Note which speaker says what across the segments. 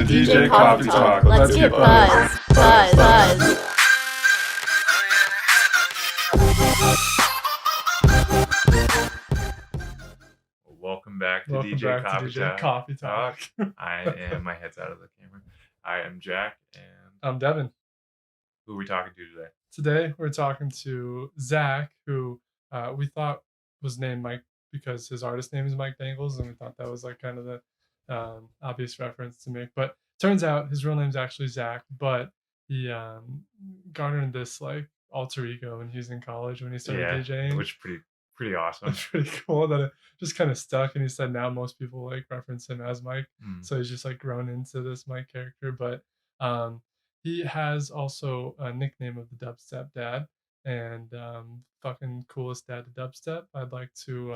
Speaker 1: to DJ Coffee Talk. Let's get buzzed. Buzz.
Speaker 2: Welcome back to
Speaker 3: Welcome
Speaker 2: DJ
Speaker 3: back
Speaker 2: Coffee
Speaker 3: to DJ
Speaker 2: Talk.
Speaker 3: Coffee Talk.
Speaker 2: I am, my head's out of the camera. I am Jack, and
Speaker 3: I'm Devin.
Speaker 2: who are we talking to today?
Speaker 3: Today we're talking to Zach, who we thought was named Mike because his artist name is Mike Danglez, and we thought that was like kind of the obvious reference to make. But turns out his real name is actually Zach, but he garnered this like alter ego when he was in college when he started DJing.
Speaker 2: Which pretty awesome.
Speaker 3: It's pretty cool that it just kind of stuck, and he said now most people like reference him as Mike, so he's just like grown into this Mike character. But he has also a nickname of the Dubstep Dad, and fucking coolest dad to dubstep. I'd like to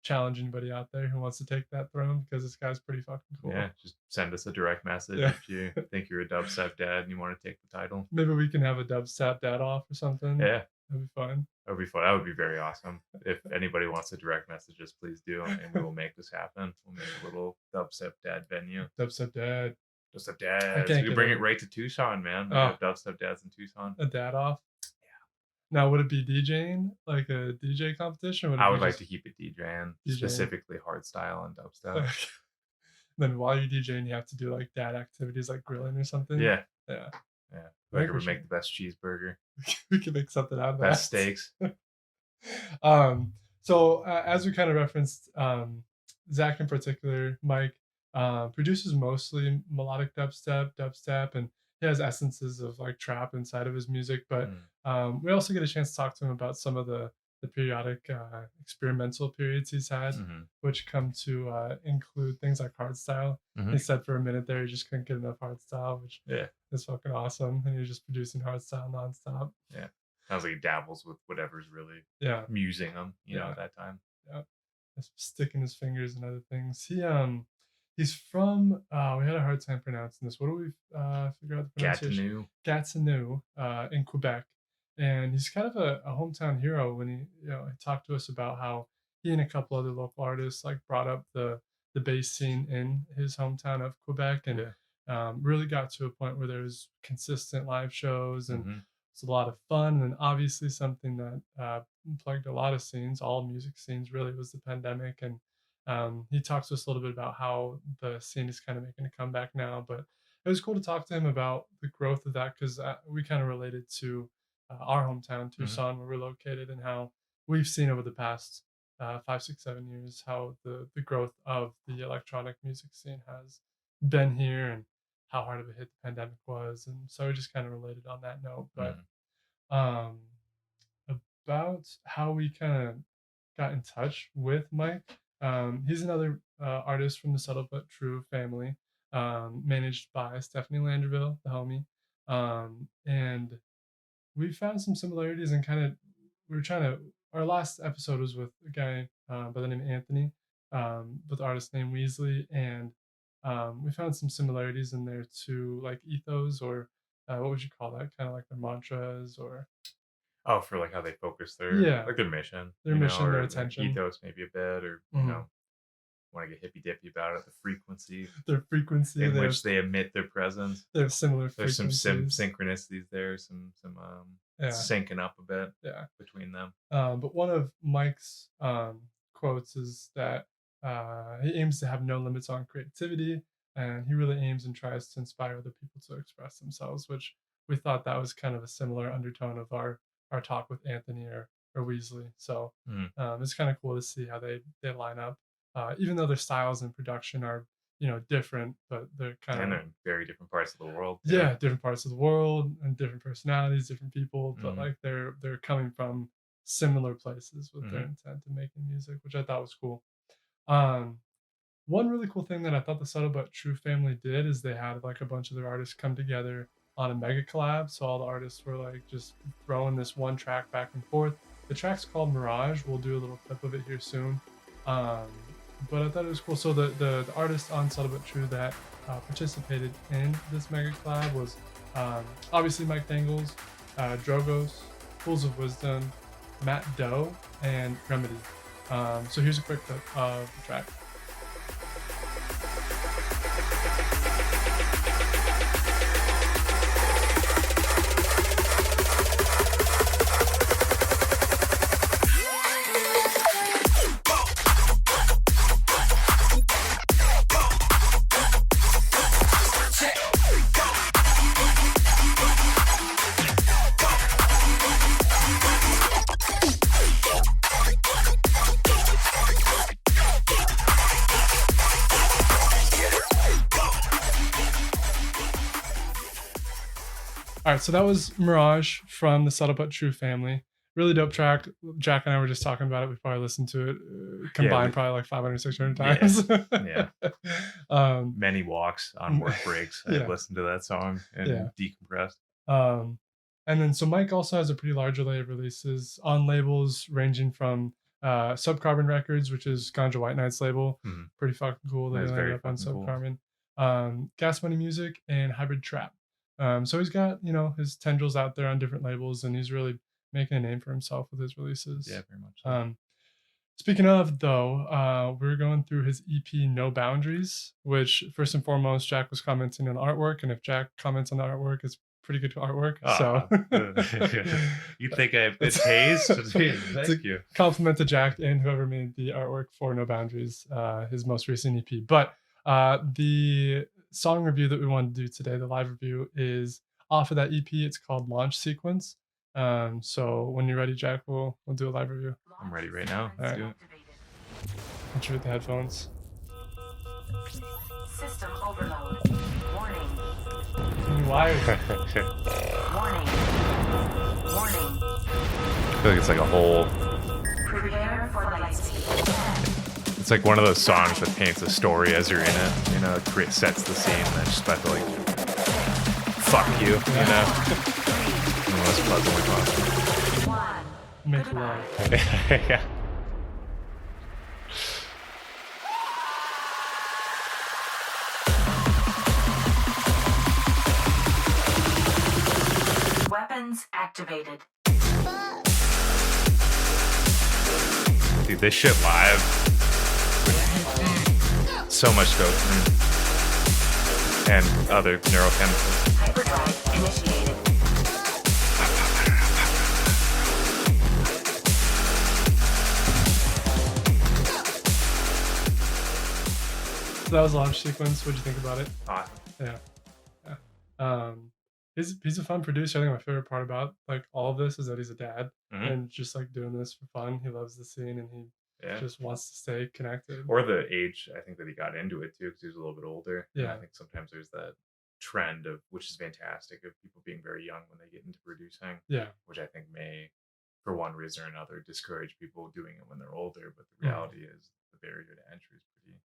Speaker 3: challenge anybody out there who wants to take that throne, because this guy's pretty fucking cool.
Speaker 2: Yeah, just send us a direct message if you think you're a Dubstep Dad and you want to take the title.
Speaker 3: Maybe we can have a Dubstep Dad off or something.
Speaker 2: Yeah.
Speaker 3: That'd be fun.
Speaker 2: That would be fun. That would be very awesome. If anybody wants to direct messages, please do, and we will make this happen. We'll make a little Dubstep Dad venue.
Speaker 3: Dubstep Dad.
Speaker 2: Dubstep Dads. We can bring it right to Tucson, man. We have Dubstep Dads in Tucson.
Speaker 3: A dad off? Yeah. Now, would it be DJing? Like a DJ competition? Or
Speaker 2: I would like to keep it DJing, specifically hardstyle and dubstep.
Speaker 3: Then while you're DJing, you have to do like dad activities like grilling or something?
Speaker 2: Yeah.
Speaker 3: Yeah.
Speaker 2: Yeah. Whoever would make the best cheeseburger.
Speaker 3: We can make something out of that.
Speaker 2: Best steaks.
Speaker 3: So as we kind of referenced, Zach in particular, Mike, produces mostly melodic dubstep, and he has essences of like trap inside of his music. But we also get a chance to talk to him about some of the periodic experimental periods he's had, which come to include things like hardstyle. He said for a minute there he just couldn't get enough hardstyle, which is fucking awesome, and he was just producing hardstyle nonstop.
Speaker 2: Yeah, sounds like he dabbles with whatever's really musing him, you know, at that time.
Speaker 3: Yeah, sticking his fingers and other things. He's from we had a hard time pronouncing this. What do we figure out the pronunciation? Gatineau in Quebec. And he's kind of a hometown hero when he talked to us about how he and a couple other local artists like brought up the bass scene in his hometown of Quebec, and really got to a point where there was consistent live shows, and it's a lot of fun. And obviously something that plagued a lot of scenes, all music scenes really, was the pandemic. And he talks to us a little bit about how the scene is kind of making a comeback now. But it was cool to talk to him about the growth of that, because we kind of related to our hometown, Tucson, where we're located, and how we've seen over the past 5, 6, 7 years how the growth of the electronic music scene has been here, and how hard of a hit the pandemic was. And so we just kind of related on that note. But about how we kind of got in touch with Mike, he's another artist from the Subtle But True family, managed by Stephanie Landerville, the homie, and we found some similarities, and kind of we were trying to. Our last episode was with a guy by the name of Anthony, with the artist named Weasley, and we found some similarities in there to like ethos, or what would you call that? Kind of like their mantras, or
Speaker 2: for like how they focus their like their mission,
Speaker 3: their attention,
Speaker 2: ethos maybe a bit, or you know, want to get hippy dippy about it, their frequency in which they emit their presence.
Speaker 3: They have similar
Speaker 2: There's
Speaker 3: frequencies.
Speaker 2: some synchronicities there, some syncing up a bit between them.
Speaker 3: But one of Mike's quotes is that he aims to have no limits on creativity, and he really aims and tries to inspire other people to express themselves, which we thought that was kind of a similar undertone of our talk with Anthony or Weasley. So it's kind of cool to see how they line up, even though their styles and production are different, but they're kind of
Speaker 2: in very different parts of the world.
Speaker 3: Different parts of the world, and different personalities, different people, but like they're coming from similar places with their intent in making music, which I thought was cool. One really cool thing that I thought the Subtle But True family did is they had like a bunch of their artists come together on a mega collab. So all the artists were like just throwing this one track back and forth. The track's called Mirage. We'll do a little clip of it here soon. But I thought it was cool. So the artist on Subtle But True that participated in this mega collab was obviously Mike Danglez, Drogos, Pools of Wisdom, Matt Doe, and Remedy. So here's a quick clip of the track. All right, so that was Mirage from the Subtle But True family. Really dope track. Jack and I were just talking about it before I listened to it. Combined probably like 500, 600 times.
Speaker 2: Yeah. Many walks on work breaks. I listened to that song and decompressed.
Speaker 3: And then so Mike also has a pretty large array of releases on labels ranging from Subcarbon Records, which is Ganja White Knight's label. Pretty fucking cool that he landed up on Subcarbon. Cool. Gas Money Music and Hybrid Trap. So he's got, his tendrils out there on different labels, and he's really making a name for himself with his releases.
Speaker 2: Yeah, very much so.
Speaker 3: Speaking of, though, we're going through his EP No Boundaries, which first and foremost, Jack was commenting on the artwork, and if Jack comments on the artwork, it's pretty good artwork. So
Speaker 2: you think I have good taste? Thank you.
Speaker 3: Compliment to Jack and whoever made the artwork for No Boundaries, his most recent EP. But the song review that we want to do today, the live review, is off of that EP. It's called Launch Sequence. So when you're ready, Jack, we'll do a live review.
Speaker 2: I'm ready right now. Let's do it.
Speaker 3: Hit you with the headphones.
Speaker 4: System overload. Warning.
Speaker 3: Wired.
Speaker 4: Warning. Warning.
Speaker 2: I feel like it's like a whole.
Speaker 4: Prepare for light speed.
Speaker 2: It's like one of those songs that paints a story as you're in it. It sets the scene, and then just about to fuck you. The most pleasantly possible.
Speaker 3: Make love.
Speaker 2: Yeah.
Speaker 4: Weapons activated.
Speaker 2: Dude, this shit live. So much dopamine and other neurochemicals.
Speaker 4: Hyperdrive initiated.
Speaker 3: So that was Launch Sequence. What'd you think about it?
Speaker 2: Awesome.
Speaker 3: Yeah. He's a fun producer. I think my favorite part about all of this is that he's a dad and just doing this for fun. He loves the scene and he just wants to stay connected.
Speaker 2: Or the age, I think, that he got into it too, because he was a little bit older.
Speaker 3: Yeah.
Speaker 2: And I think sometimes there's that trend of, which is fantastic, of people being very young when they get into producing.
Speaker 3: Yeah.
Speaker 2: Which I think may, for one reason or another, discourage people doing it when they're older. But the reality is the barrier to entry is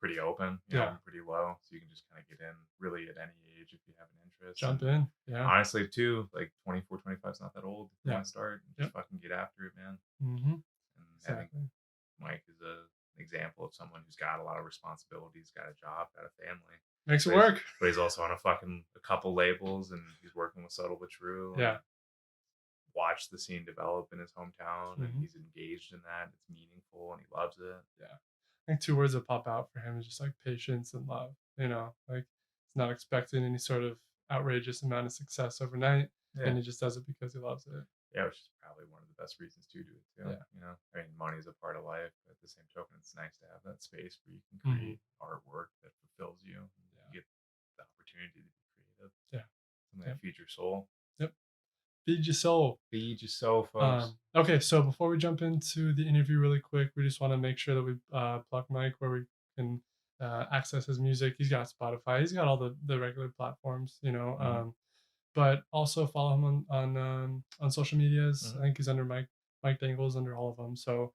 Speaker 2: pretty open, pretty low. So you can just kind of get in really at any age if you have an interest.
Speaker 3: Jump in. Yeah.
Speaker 2: Honestly, too, 24, 25 is not that old. You want to start, just fucking get after it, man.
Speaker 3: Mm-hmm.
Speaker 2: And I think Mike is an example of someone who's got a lot of responsibilities, got a job, got a family.
Speaker 3: Makes it work.
Speaker 2: But he's also on a couple labels, and he's working with Subtle But True.
Speaker 3: Yeah.
Speaker 2: Watched the scene develop in his hometown, and he's engaged in that. It's meaningful, and he loves it.
Speaker 3: Yeah. I think two words that pop out for him is just patience and love. He's not expecting any sort of outrageous amount of success overnight, and he just does it because he loves it.
Speaker 2: Yeah, which is probably one of the best reasons to do it too.
Speaker 3: Yeah.
Speaker 2: I mean, money's a part of life, but at the same token, it's nice to have that space where you can create artwork that fulfills you. And you get the opportunity to be creative.
Speaker 3: Yeah.
Speaker 2: Something that feeds your soul.
Speaker 3: Yep. Feed your soul.
Speaker 2: Feed your soul, folks.
Speaker 3: Okay, so before we jump into the interview really quick, we just want to make sure that we plug Mike where we can access his music. He's got Spotify. He's got all the regular platforms, but also follow him on social medias. I think he's under Mike Danglez under all of them. So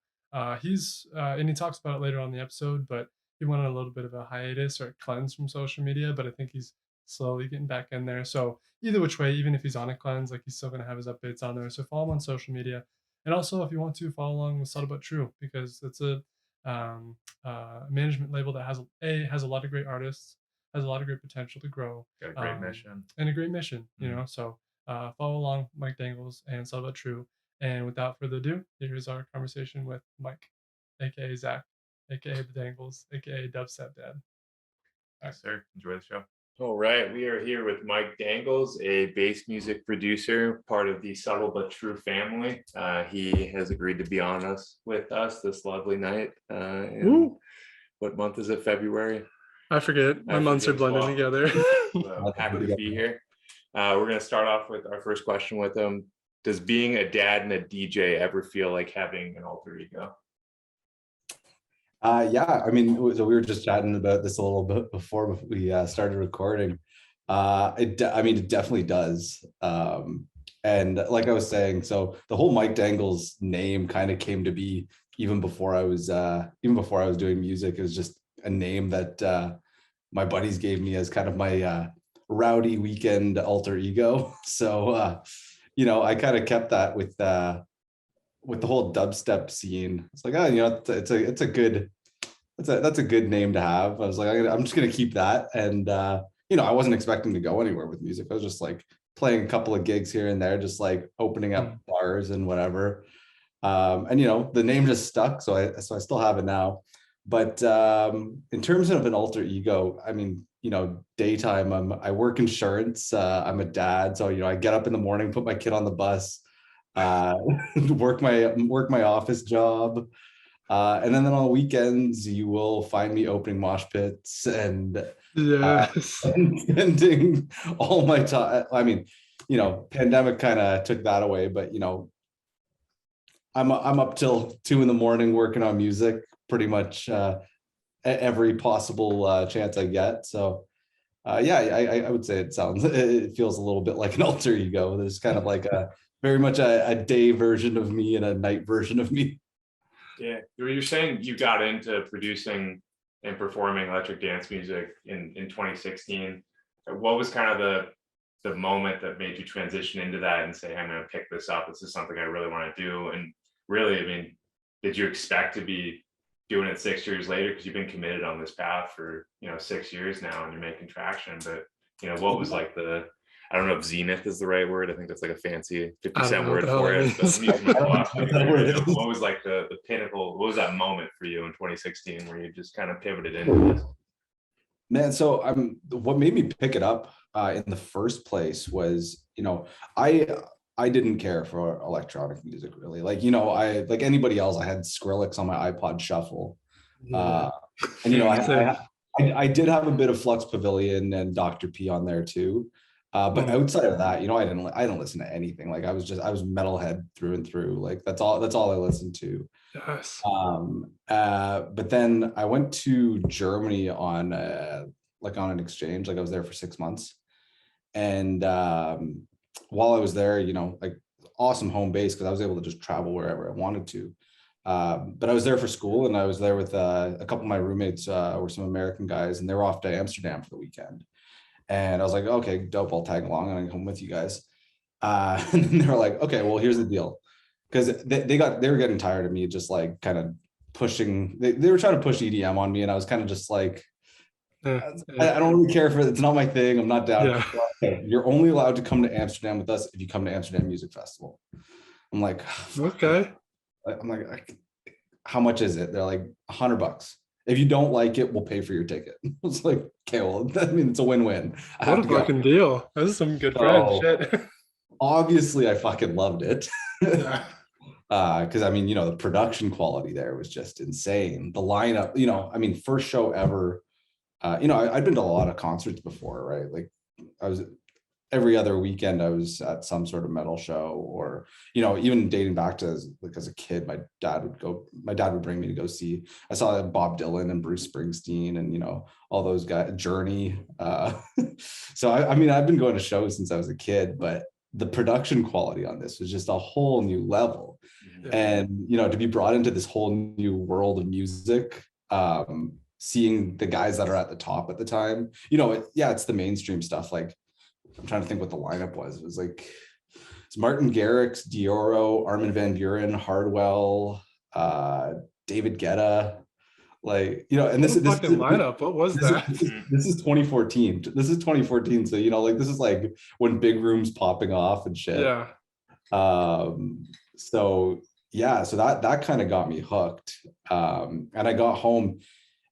Speaker 3: he's and he talks about it later on in the episode, but he went on a little bit of a hiatus or a cleanse from social media, but I think he's slowly getting back in there. So either which way, even if he's on a cleanse, he's still going to have his updates on there. So follow him on social media. And also, if you want to, follow along with Subtle But True, because it's a management label that has a lot of great artists, has a lot of great potential to grow.
Speaker 2: Got a great mission.
Speaker 3: And a great mission, So follow along Mike Danglez and Subtle But True. And without further ado, here's our conversation with Mike, aka Zach, aka the Danglez, aka Dubstep Dad.
Speaker 2: All right, sir. Enjoy the show. All right, we are here with Mike Danglez, a bass music producer, part of the Subtle But True family. He has agreed to be on with us this lovely night. What month is it? February?
Speaker 3: I forget. My months are blending together.
Speaker 2: Happy to be here. We're going to start off with our first question with him. Does being a dad and a DJ ever feel like having an alter ego?
Speaker 5: Yeah, I mean, so we were just chatting about this a little bit before we started recording. I mean, it definitely does. And like I was saying, so the whole Mike Danglez name kind of came to be even before I was doing music. It was just a name that my buddies gave me as kind of my rowdy weekend alter ego. So you know, I kind of kept that with the whole dubstep scene. It's like, oh, you know, it's a good, that's a good name to have. I was like, I'm just gonna keep that. And you know, I wasn't expecting to go anywhere with music. I was just like playing a couple of gigs here and there, just like opening up bars and whatever. And you know, the name just stuck, so I still have it now. But in terms of an alter ego, I mean, you know, daytime, I work insurance. I'm a dad, so you know, I get up in the morning, put my kid on the bus, work my office job. And then on the weekends, you will find me opening mosh pits and and spending all my time. I mean, you know, pandemic kind of took that away, but you know, I'm up till 2 a.m. working on music, pretty much every possible chance I get. So yeah, I would say it feels a little bit like an alter ego. There's kind of like a very much a day version of me and a night version of me.
Speaker 2: Yeah, you're saying you got into producing and performing electric dance music in 2016. What was kind of the moment that made you transition into that and say, I'm going to pick this up? This is something I really want to do. And really, I mean, did you expect to be doing it 6 years later? Because you've been committed on this path for, you know, 6 years now and you're making traction. But, you know, what was like I don't know if zenith is the right word. I think that's like a fancy 50-cent word for it. But what was like the pinnacle? What was that moment for you in 2016 where you just kind of pivoted into this?
Speaker 5: Man, so what made me pick it up in the first place was, you know, I didn't care for electronic music really. Like, you know, I like anybody else, I had Skrillex on my iPod Shuffle. And you know, I did have a bit of Flux Pavilion and Dr. P on there too. But outside of that, you know, I didn't listen to anything. Like I was metalhead through and through. Like that's all I listened to.
Speaker 3: Yes.
Speaker 5: But then I went to Germany on an exchange. Like I was there for 6 months. And while I was there, you know, like awesome home base because I was able to just travel wherever I wanted to. But I was there for school and I was there with a couple of my roommates were some American guys and they were off to Amsterdam for the weekend. And I was like, okay, dope, I'll tag along and I can come with you guys. And then they were like, okay, well, here's the deal. Because they were getting tired of me just like kind of pushing, they were trying to push EDM on me. And I was kind of just like, I don't really care for it. It's not my thing. I'm not down. Yeah. You're only allowed to come to Amsterdam with us if you come to Amsterdam Music Festival. I'm like,
Speaker 3: okay.
Speaker 5: I'm like, how much is it? They're like $100. If you don't like it, we'll pay for your ticket. I was like, okay, well, I mean, it's a win-win.
Speaker 3: What a fucking deal. That's some good friend shit.
Speaker 5: Obviously, I fucking loved it.
Speaker 3: Yeah.
Speaker 5: Because I mean, you know, the production quality there was just insane. The lineup, you know, I mean, first show ever. You know, I'd been to a lot of concerts before, right? Like every other weekend I was at some sort of metal show, or, you know, even dating back to as a kid, my dad would bring me to go see. I saw Bob Dylan and Bruce Springsteen and, you know, all those guys, Journey. So I mean, I've been going to shows since I was a kid, but the production quality on this was just a whole new level. Yeah. And, you know, to be brought into this whole new world of music, seeing the guys that are at the top at the time, you know, it's the mainstream stuff. Like, I'm trying to think what the lineup was. It was like, it's Martin Garrix, Dioro, Armin van Buuren, Hardwell, David Guetta, like, you know, and this
Speaker 3: lineup. What was that?
Speaker 5: This is 2014. This is 2014. So, you know, like this is like when Big Room's popping off and shit.
Speaker 3: Yeah.
Speaker 5: So yeah, so that kind of got me hooked. And I got home.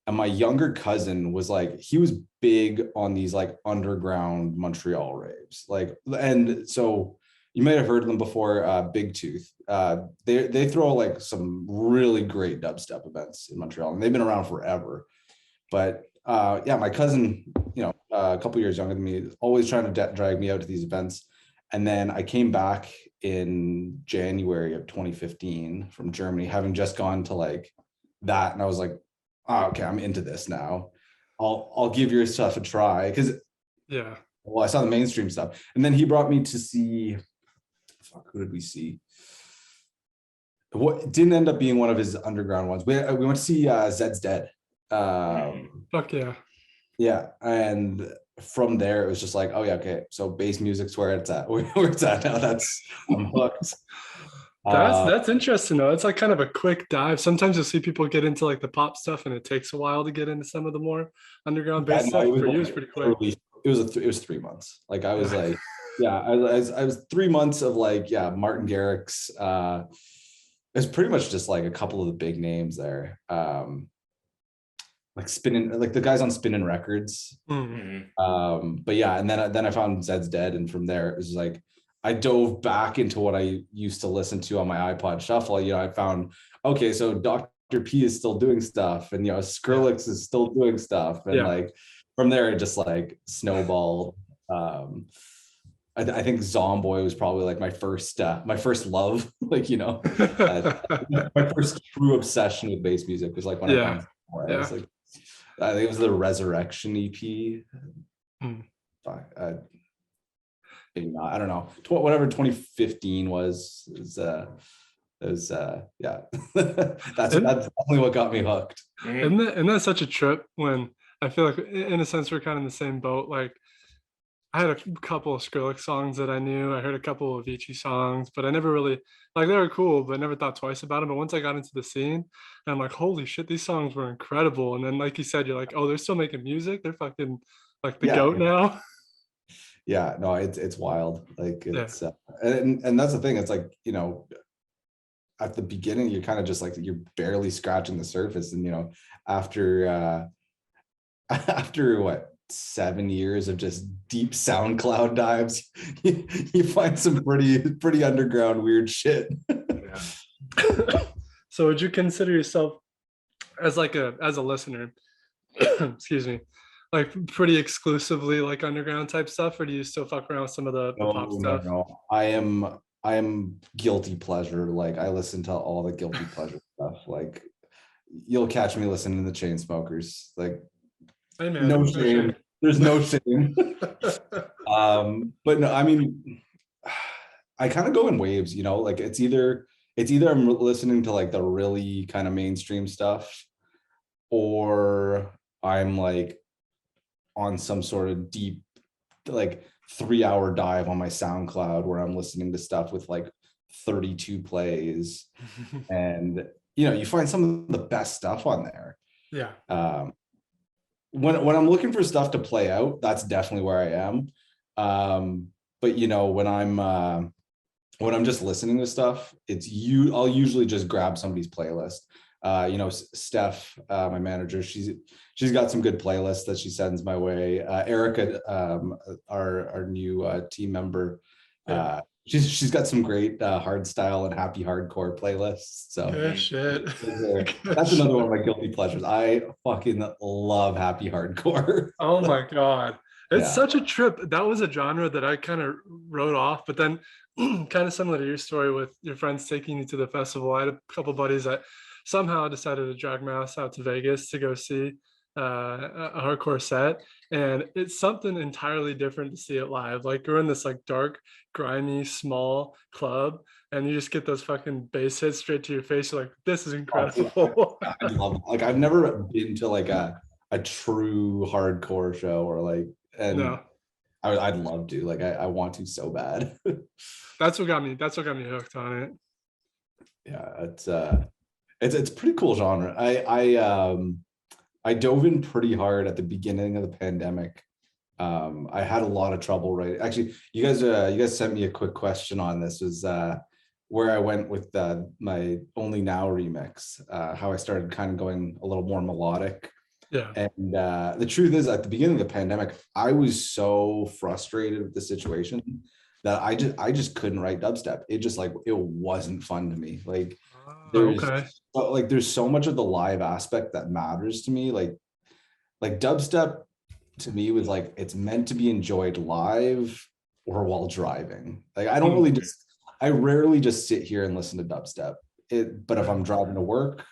Speaker 5: And my younger cousin was like, he was big on these like underground Montreal raves. Like, and so you might have heard of them before, Big Tooth. They throw like some really great dubstep events in Montreal, and they've been around forever. But yeah, my cousin, you know, a couple years younger than me, always trying to drag me out to these events. And then I came back in January of 2015 from Germany, having just gone to like that. And I was like, oh, okay, I'm into this now. I'll give your stuff a try. Because Well, I saw the mainstream stuff, and then he brought me to see. Fuck, who did we see? What didn't end up being one of his underground ones. We went to see Zed's Dead.
Speaker 3: Fuck yeah.
Speaker 5: Yeah, and from there it was just like, oh yeah, okay. So bass music's where it's at. Where it's at now. I'm hooked.
Speaker 3: That's interesting though. It's like kind of a quick dive. Sometimes you'll see people get into like the pop stuff, and it takes a while to get into some of the more underground bass stuff. For you, it's pretty quick.
Speaker 5: It was 3 months. Like I was like, yeah, I was 3 months of like, yeah, Martin Garrix. It's pretty much just like a couple of the big names there. Like spinning, like the guys on Spinning Records. But yeah, and then I found Zed's Dead, and from there it was like I dove back into what I used to listen to on my iPod Shuffle. You know, I found, okay, so Dr. P is still doing stuff, and you know, Skrillex is still doing stuff, and like from there it just like snowballed. I think Zomboy was probably like my first love, like, you know, my first true obsession with bass music was like when I found Zomboy. I was like, I think it was the Resurrection EP. Maybe not. I don't know. Whatever 2015 was yeah. That's definitely what got me hooked.
Speaker 3: Isn't that such a trip when I feel like in a sense we're kind of in the same boat? Like I had a couple of Skrillex songs that I knew. I heard a couple of Avicii songs, but I never really, like, they were cool, but I never thought twice about them. But once I got into the scene, and I'm like, holy shit, these songs were incredible. And then, like you said, you're like, oh, they're still making music. They're fucking like the GOAT now.
Speaker 5: Yeah, no, it's wild. Like it's, and that's the thing. It's like, you know, at the beginning, you're kind of just like, you're barely scratching the surface. And, you know, after what, 7 years of just deep SoundCloud dives, you find some pretty underground weird shit.
Speaker 3: So would you consider yourself as a listener, excuse me, like pretty exclusively like underground type stuff, or do you still fuck around with some of the pop stuff?
Speaker 5: No. I am guilty pleasure. Like I listen to all the guilty pleasure stuff. Like you'll catch me listening to the Chainsmokers. Like, hey man, no shame. There's no shame. But no, I mean, I kind of go in waves, you know, like it's either I'm listening to like the really kind of mainstream stuff, or I'm like on some sort of deep, like 3-hour dive on my SoundCloud where I'm listening to stuff with like 32 plays. And, you know, you find some of the best stuff on there.
Speaker 3: Yeah.
Speaker 5: When I'm looking for stuff to play out, that's definitely where I am. But you know, when I'm just listening to stuff, I'll usually just grab somebody's playlist. You know, Steph, my manager, she's got some good playlists that she sends my way. Erica, our new team member, she's got some great hardstyle and happy hardcore playlists. So
Speaker 3: shit.
Speaker 5: That's another one of my guilty pleasures. I fucking love happy hardcore.
Speaker 3: Oh my god, it's such a trip. That was a genre that I kind of wrote off, but then kind of similar to your story with your friends taking you to the festival. I had a couple buddies that somehow decided to drag my ass out to Vegas to go see a hardcore set, and it's something entirely different to see it live. Like we're in this like dark, grimy, small club, and you just get those fucking bass hits straight to your face. You're like, this is incredible.
Speaker 5: I love it. Like I've never been to like a true hardcore show, or like, and no. I'd love to. Like I want to so bad.
Speaker 3: That's what got me hooked on it.
Speaker 5: Yeah, it's pretty cool genre. I dove in pretty hard at the beginning of the pandemic. I had a lot of trouble writing. Actually, you guys sent me a quick question on this. Was where I went with my Only Now remix. How I started kind of going a little more melodic.
Speaker 3: Yeah.
Speaker 5: And the truth is, at the beginning of the pandemic, I was so frustrated with the situation that I just couldn't write dubstep. It just like it wasn't fun to me. Like there's so much of the live aspect that matters to me. Like dubstep to me was like it's meant to be enjoyed live or while driving. Like I rarely just sit here and listen to dubstep. But if I'm driving to work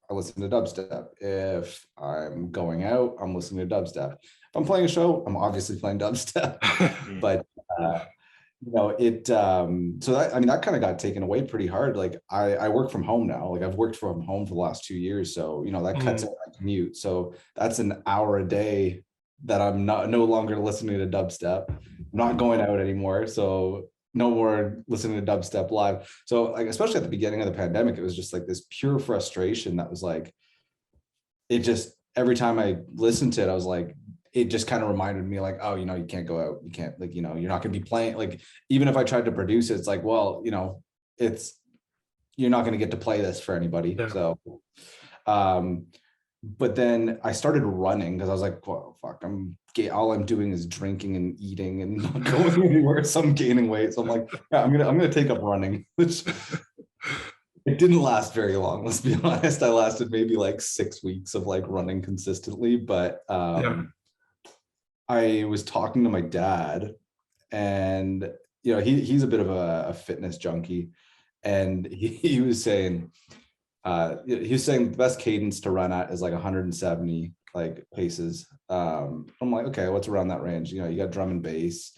Speaker 5: I listen to dubstep. If I'm going out, I'm listening to dubstep. If I'm playing a show, I'm obviously playing dubstep. But it so that, I mean, that kind of got taken away pretty hard. Like I work from home now. Like I've worked from home for the last 2 years, so that cuts out my commute. So that's an hour a day that I'm no longer listening to dubstep. I'm not going out anymore, so no more listening to dubstep live. So like, especially at the beginning of the pandemic, it was just like this pure frustration that was like, it just, every time I listened to it, I was like, it just kind of reminded me like, oh, you can't go out. You can't, like, you're not going to be playing. Like, even if I tried to produce it, it's like, well, you're not going to get to play this for anybody. Yeah. So, but then I started running because I was like, well, fuck, all I'm doing is drinking and eating and not going anywhere. So I'm gaining weight. So I'm like, yeah, I'm gonna take up running, which it didn't last very long. Let's be honest. I lasted maybe like 6 weeks of like running consistently. But I was talking to my dad, and he's a bit of a fitness junkie, and he was saying. He was saying the best cadence to run at is like 170 like paces. I'm like, okay, what's around that range? You got drum and bass.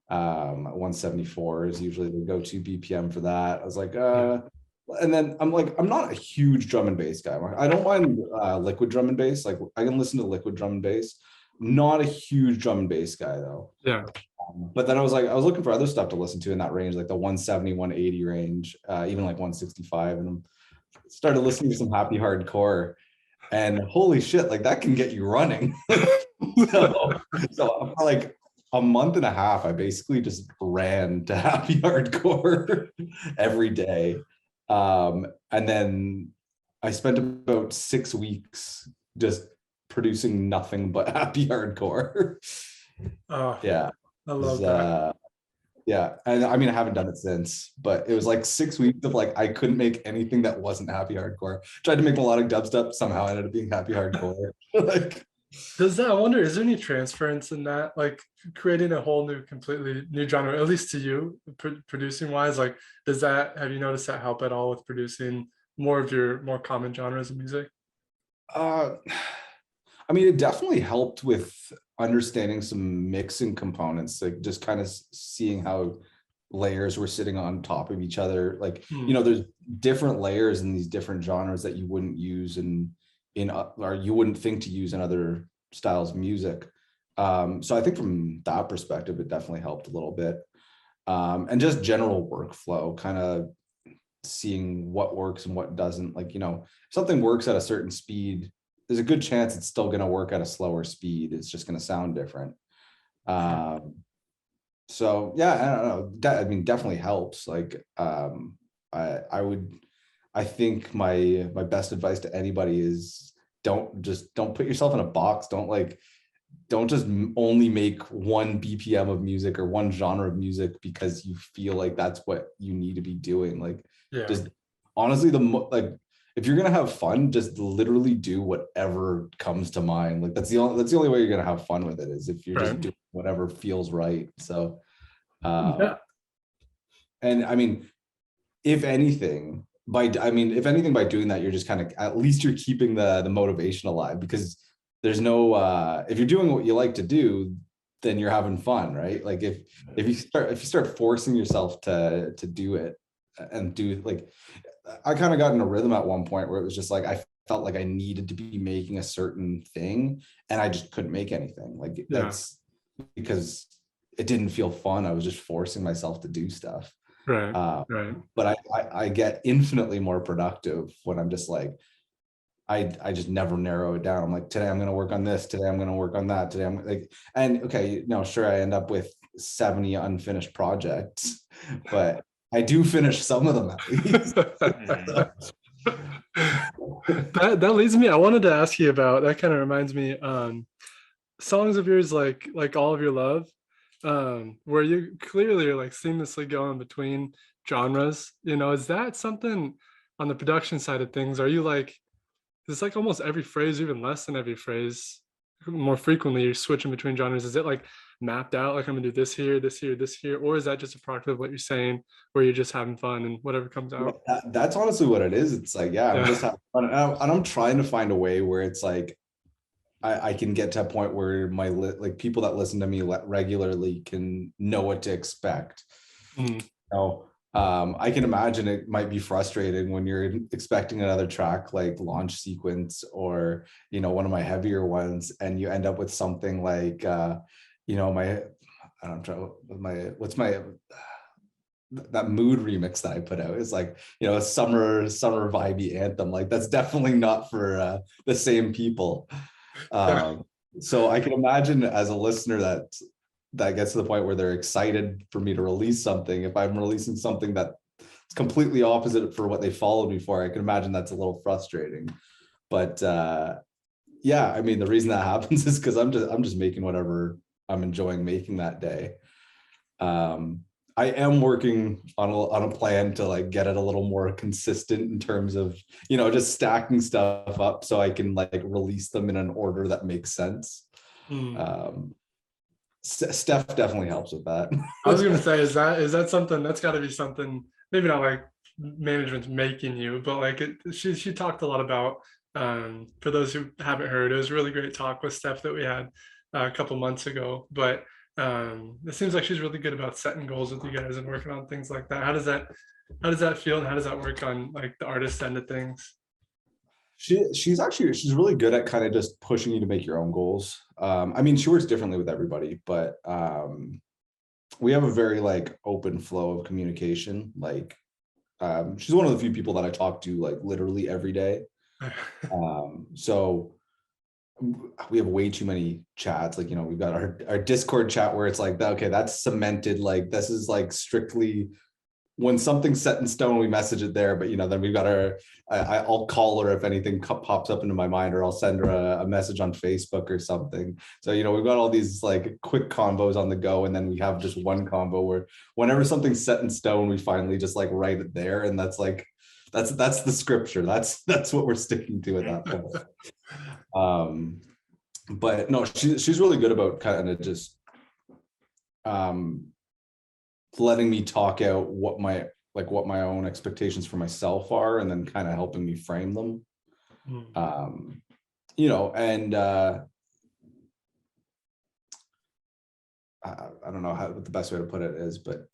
Speaker 5: 174 is usually the go-to BPM for that. I was like, and then I'm like, I'm not a huge drum and bass guy. I don't mind liquid drum and bass. Like I can listen to liquid drum and bass. Not a huge drum and bass guy though.
Speaker 3: Yeah.
Speaker 5: But then I was looking for other stuff to listen to in that range, like the 170, 180 range, even like 165, and started listening to some happy hardcore, and holy shit, like that can get you running. so for like a month and a half, I basically just ran to happy hardcore every day. And then I spent about 6 weeks just producing nothing but happy hardcore.
Speaker 3: Oh,
Speaker 5: yeah.
Speaker 3: I love that.
Speaker 5: Yeah, and I mean, I haven't done it since, but it was like 6 weeks of like, I couldn't make anything that wasn't happy hardcore. Tried to make melodic dubstep, somehow ended up being happy hardcore. Like,
Speaker 3: I wonder, is there any transference in that? Like creating a whole completely new genre, at least to you, producing wise, like, have you noticed that help at all with producing more of your more common genres of music?
Speaker 5: I mean, it definitely helped with understanding some mixing components, like just kind of seeing how layers were sitting on top of each other. Like, there's different layers in these different genres that you wouldn't use or you wouldn't think to use in other styles of music. So I think from that perspective, it definitely helped a little bit. And just general workflow, kind of seeing what works and what doesn't. Like, if something works at a certain speed, there's a good chance it's still going to work at a slower speed. It's just going to sound different. So yeah, I don't know. I mean, definitely helps. Like, I think my best advice to anybody is don't put yourself in a box. Don't just only make one BPM of music or one genre of music because you feel like that's what you need to be doing. Like, just honestly, if you're gonna have fun, just literally do whatever comes to mind. Like that's the only way you're gonna have fun with it, is if you're just doing whatever feels right. So, and I mean, if anything, by doing that, you're just kind of, at least you're keeping the motivation alive, because there's no if you're doing what you like to do, then you're having fun, right? Like if you start forcing yourself to do it and do, like, I kind of got in a rhythm at one point where it was just like I felt like I needed to be making a certain thing and I just couldn't make anything. Like that's because it didn't feel fun. I was just forcing myself to do stuff.
Speaker 3: Right.
Speaker 5: But I get infinitely more productive when I'm just like, I just never narrow it down. I'm like, today I'm going to work on this. Today I'm going to work on that. Today I'm like, and okay, sure, I end up with 70 unfinished projects, but I do finish some of them at least.
Speaker 3: that leads me, I wanted to ask you about, that kind of reminds me, songs of yours like All of Your Love, where you clearly are like seamlessly going between genres. Is that something on the production side of things? Are you like, it's like almost every phrase, even less than every phrase, more frequently you're switching between genres? Is it like mapped out, like I'm gonna do this here, this here, this here, or is that just a product of what you're saying, where you're just having fun and whatever comes out?
Speaker 5: That's honestly what it is. It's like, yeah, I'm
Speaker 3: Yeah.
Speaker 5: just having fun, and I'm trying to find a way where it's like I can get to a point where my like people that listen to me regularly can know what to expect. So I can imagine it might be frustrating when you're expecting another track like Launch Sequence or, you know, one of my heavier ones, and you end up with something like, you know, that Mood remix that I put out is like, you know, a summer vibey anthem. Like that's definitely not for the same people. So I can imagine as a listener that gets to the point where they're excited for me to release something. If I'm releasing something that's completely opposite for what they followed me for, I can imagine that's a little frustrating. But yeah, I mean, the reason that happens is because I'm just making whatever I'm enjoying making that day. I am working on a plan to like get it a little more consistent in terms of, you know, just stacking stuff up so I can like release them in an order that makes sense. Steph definitely helps with that.
Speaker 3: I was gonna say, is that something that's got to be something, maybe not like management's making you, but like she talked a lot about, for those who haven't heard, it was a really great talk with Steph that we had a couple months ago, but it seems like she's really good about setting goals with you guys and working on things like that. How does that feel, and how does that work on like the artist end of things?
Speaker 5: She's really good at kind of just pushing you to make your own goals. I mean, she works differently with everybody, but we have a very like open flow of communication. Like she's one of the few people that I talk to like literally every day. So we have way too many chats. Like, you know, we've got our Discord chat where it's like, okay, that's cemented. Like this is like strictly when something's set in stone, we message it there. But, you know, then we've got I'll call her if anything pops up into my mind, or I'll send her a message on Facebook or something. So, you know, we've got all these like quick combos on the go. And then we have just one combo where whenever something's set in stone, we finally just like write it there. And that's like, that's the scripture. That's what we're sticking to at that point. But no, she's really good about kind of just letting me talk out what my own expectations for myself are, and then kind of helping me frame them. You know, and I don't know what the best way to put it is, but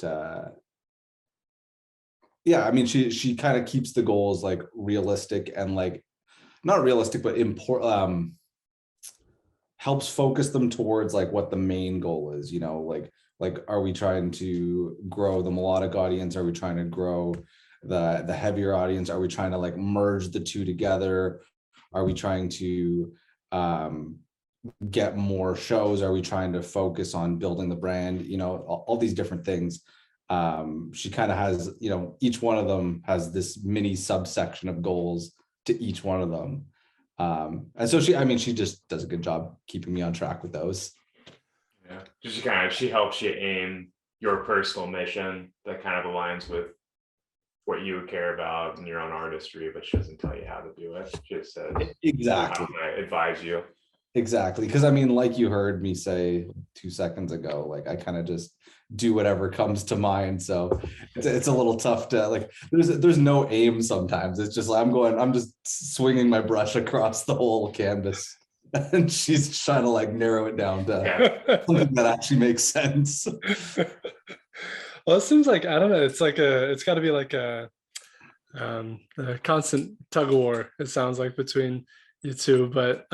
Speaker 5: yeah, I mean, she kind of keeps the goals like realistic and like not realistic, but helps focus them towards like what the main goal is, you know, like are we trying to grow the melodic audience? Are we trying to grow the heavier audience? Are we trying to like merge the two together? Are we trying to get more shows? Are we trying to focus on building the brand? You know, all these different things. She kind of has, you know, each one of them has this mini subsection of goals to each one of them. And so she just does a good job keeping me on track with those. Yeah,
Speaker 2: she helps you aim your personal mission that kind of aligns with what you would care about in your own artistry, but she doesn't tell you how to do it. She just says
Speaker 5: exactly
Speaker 2: how to advise you.
Speaker 5: Exactly, because I mean, like you heard me say 2 seconds ago, like I kind of just do whatever comes to mind. So it's a little tough to like. There's no aim sometimes. It's just like I'm just swinging my brush across the whole canvas, and she's trying to like narrow it down to something that actually makes sense.
Speaker 3: Well, it seems like, I don't know. It's got to be like a constant tug of war. It sounds like between you two, but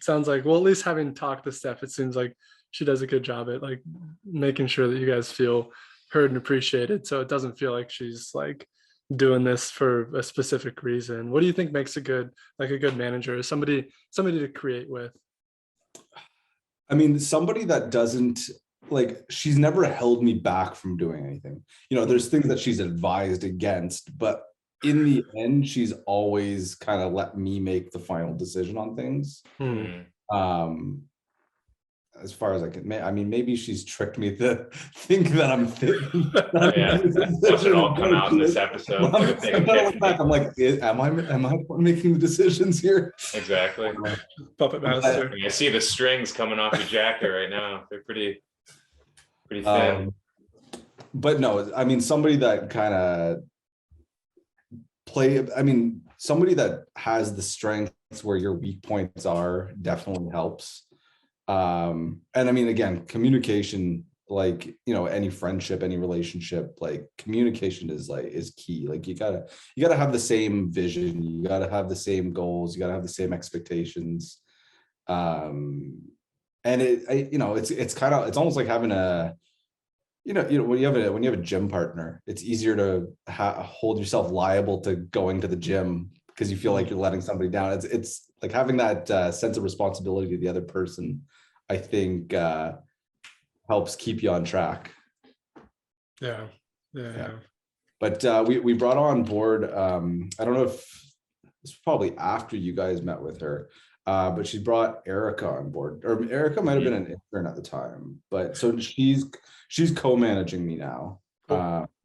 Speaker 3: sounds like, well, at least having talked to Steph, it seems like she does a good job at like making sure that you guys feel heard and appreciated. So it doesn't feel like she's like doing this for a specific reason. What do you think makes a good manager? Somebody to create with?
Speaker 5: I mean, somebody that doesn't like, she's never held me back from doing anything. You know, there's things that she's advised against, but in the end, she's always kind of let me make the final decision on things. As far as I can, I mean, maybe she's tricked me to think that I'm thinking.
Speaker 2: Yeah, that should all come out in this episode.
Speaker 5: I'm like, am I making the decisions here?
Speaker 2: Exactly.
Speaker 3: Puppet master.
Speaker 2: I see the strings coming off your jacket right now. They're pretty Pretty thin.
Speaker 5: But no, I mean, somebody that kind of somebody that has the strengths where your weak points are definitely helps. And I mean, again, communication, like, you know, any friendship, any relationship, like communication is key. Like you gotta have the same vision, you gotta have the same goals, you gotta have the same expectations. And it's almost like having a, you know, when you have a gym partner, it's easier to hold yourself liable to going to the gym because you feel like you're letting somebody down. It's like having that sense of responsibility to the other person, I think, helps keep you on track.
Speaker 3: Yeah.
Speaker 5: But we brought on board, I don't know if this was probably after you guys met with her, but she brought Erica on board, or Erica might have been an intern at the time, but so she's co-managing me now.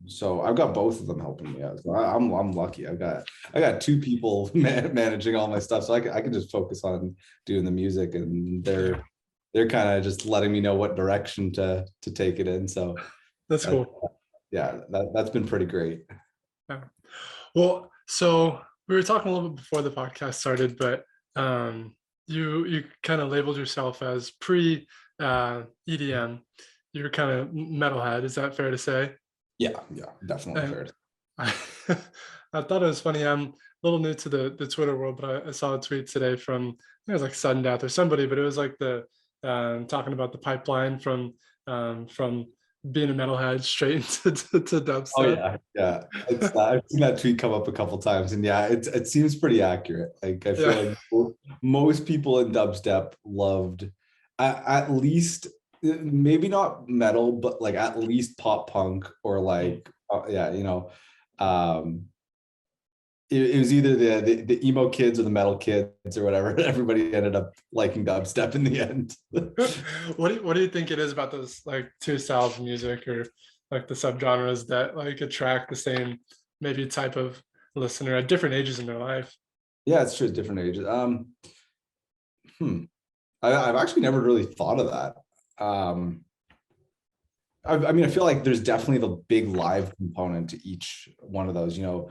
Speaker 5: So I've got both of them helping me out. So I'm lucky. I got two people managing all my stuff, so I can just focus on doing the music, and they're kind of just letting me know what direction to take it in. So
Speaker 3: that's cool.
Speaker 5: Yeah, that's been pretty great.
Speaker 3: Yeah. Well, so we were talking a little bit before the podcast started, but you kind of labeled yourself as pre EDM. You're kind of metalhead. Is that fair to say?
Speaker 5: Yeah, definitely fair.
Speaker 3: I thought it was funny. I'm a little new to the Twitter world, but I saw a tweet today from, I think it was like Sudden Death or somebody, but it was like the talking about the pipeline from being a metalhead straight into to dubstep.
Speaker 5: Oh yeah. I've seen that tweet come up a couple times, and yeah, it seems pretty accurate. Like I feel like most people in dubstep loved at least, maybe not metal, but like at least pop punk or like it was either the emo kids or the metal kids or whatever. Everybody ended up liking dubstep in the end.
Speaker 3: What do you think it is about those like two styles of music, or like the subgenres, that like attract the same maybe type of listener at different ages in their life?
Speaker 5: Yeah, it's true, different ages. I've actually never really thought of that. I mean, I feel like there's definitely the big live component to each one of those, you know.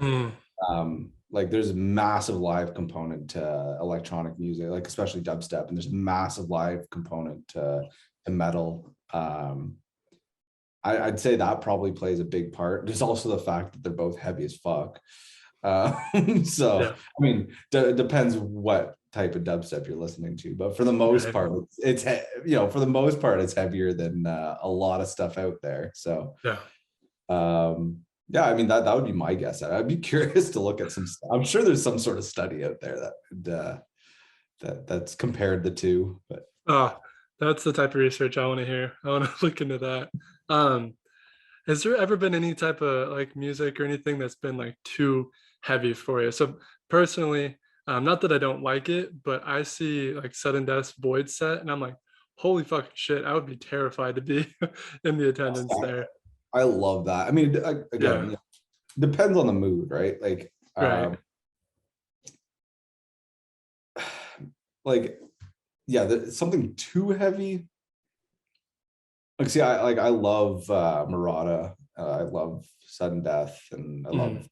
Speaker 5: Like there's a massive live component to electronic music, like especially dubstep, and there's a massive live component to metal. I'd say that probably plays a big part. There's also the fact that they're both heavy as fuck. I mean, depends what type of dubstep you're listening to, but for the most part, it's heavier than a lot of stuff out there. So I mean, that would be my guess. I'd be curious to look at some stuff. I'm sure there's some sort of study out there that's compared the two. But
Speaker 3: that's the type of research I want to hear. I want to look into that. Has there ever been any type of like music or anything that's been like too heavy for you? So personally, not that I don't like it, but I see like Sudden Death's Void set, and I'm like, holy fucking shit, I would be terrified to be in the attendance there.
Speaker 5: I love that. I mean, again, depends on the mood, right? Like, something too heavy. Like, see, I love Murata. I love Sudden Death, and I love,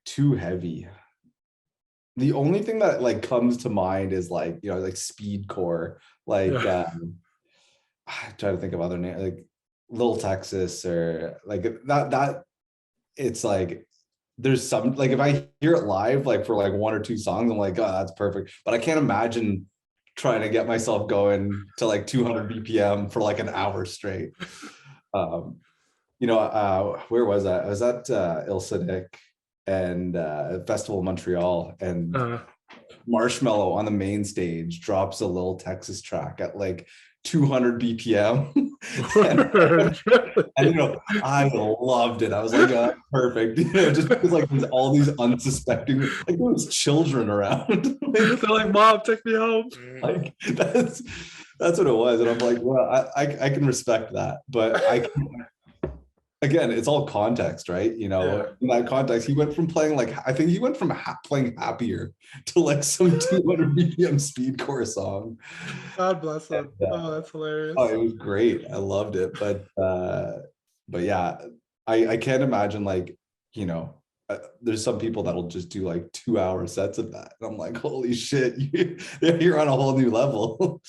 Speaker 5: too heavy. The only thing that like comes to mind is like, you know, like speedcore, like. I'm trying to think of other names, like Little Texas, or like that it's like there's some, like if I hear it live like for like one or two songs, I'm like, oh, that's perfect, but I can't imagine trying to get myself going to like 200 BPM for like an hour straight. Where was I was at Il Sadiq and Festival of Montreal, and Marshmello on the main stage drops a Little Texas track at like 200 BPM. and you know, I loved it. I was like, oh, perfect. You know, just because like there's all these unsuspecting, like there was children around.
Speaker 3: They're like, Mom, take me home.
Speaker 5: Like that's what it was. And I'm like, well, I can respect that, but again, it's all context, right? You know, in that context, he went from playing like, I think he went from playing Happier to like some 200 BPM speedcore song.
Speaker 3: God bless him. Oh, that's hilarious.
Speaker 5: Oh, it was great. I loved it. But yeah, I can't imagine, like, you know, there's some people that'll just do like 2-hour sets of that. And I'm like, holy shit, you're on a whole new level.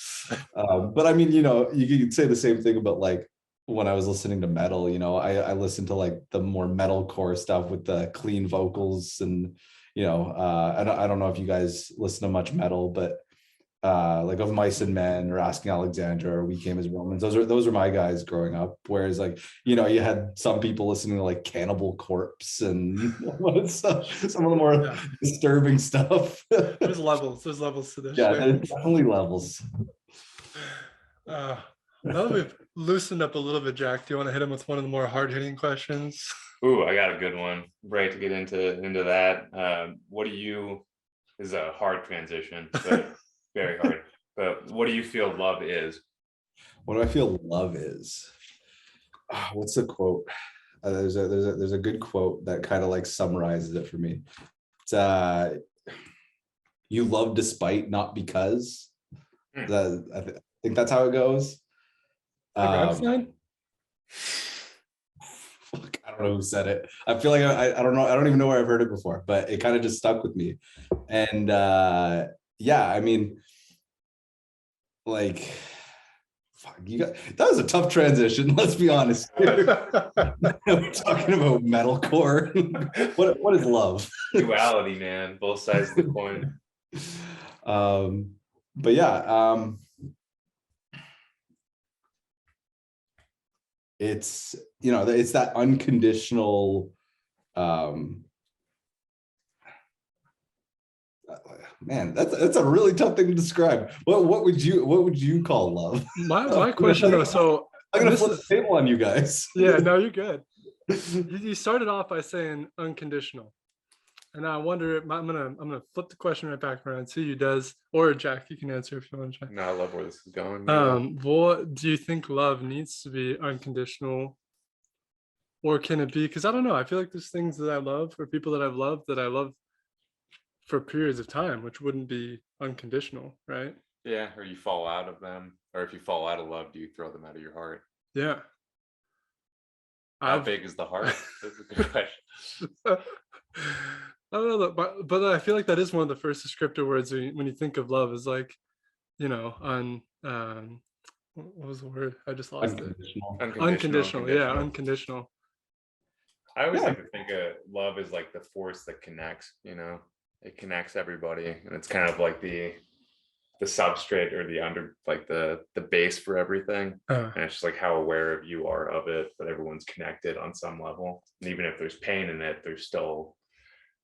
Speaker 5: But I mean, you know, you could say the same thing about like when I was listening to metal, you know, I listened to like the more metalcore stuff with the clean vocals, and, you know, I don't know if you guys listen to much metal, but like of Mice and Men or Asking Alexandra or We Came as Romans, those are my guys growing up. Whereas, like, you know, you had some people listening to like Cannibal Corpse and some of the more disturbing stuff.
Speaker 3: There's levels to this.
Speaker 5: Yeah, there's definitely levels.
Speaker 3: Now that we've loosened up a little bit, Jack, do you want to hit him with one of the more hard-hitting questions?
Speaker 2: Ooh, I got a good one. Right to get into that. What do you? This is a hard transition, but very hard. But what do you feel love is?
Speaker 5: What do I feel love is? What's the quote? There's a good quote that kind of like summarizes it for me. It's you love despite, not because. I think that's how it goes. Fuck, I don't know who said it. I feel like I don't know. I don't even know where I've heard it before, but it kind of just stuck with me. And yeah, I mean, like, fuck, that was a tough transition. Let's be honest. We're talking about metalcore. What is love?
Speaker 2: Duality, man. Both sides of the coin.
Speaker 5: But yeah, it's, you know, it's that unconditional, man, that's a really tough thing to describe. What would you call love?
Speaker 3: My question though, so
Speaker 5: I'm gonna flip the table on you guys.
Speaker 3: Yeah, no, you're good. You started off by saying unconditional, and I wonder, I'm gonna flip the question right back around. See who does, or Jack, you can answer if you want to try.
Speaker 2: No, I love where this is going.
Speaker 3: What do you think love needs to be unconditional, or can it be? Because I don't know. I feel like there's things that I love, or people that I love for periods of time, which wouldn't be unconditional, right?
Speaker 2: Yeah, or you fall out of them, or if you fall out of love, do you throw them out of your heart?
Speaker 3: Yeah.
Speaker 2: How big is the heart? That's a good question.
Speaker 3: I don't know, but I feel like that is one of the first descriptor words when you think of love, is like, you know, what was the word? I just lost it. Unconditional. Yeah, unconditional.
Speaker 2: I always like to think of love as like the force that connects, you know, it connects everybody, and it's kind of like the substrate or the base for everything. And it's just like how aware of you are of it, but everyone's connected on some level. And even if there's pain in it, there's still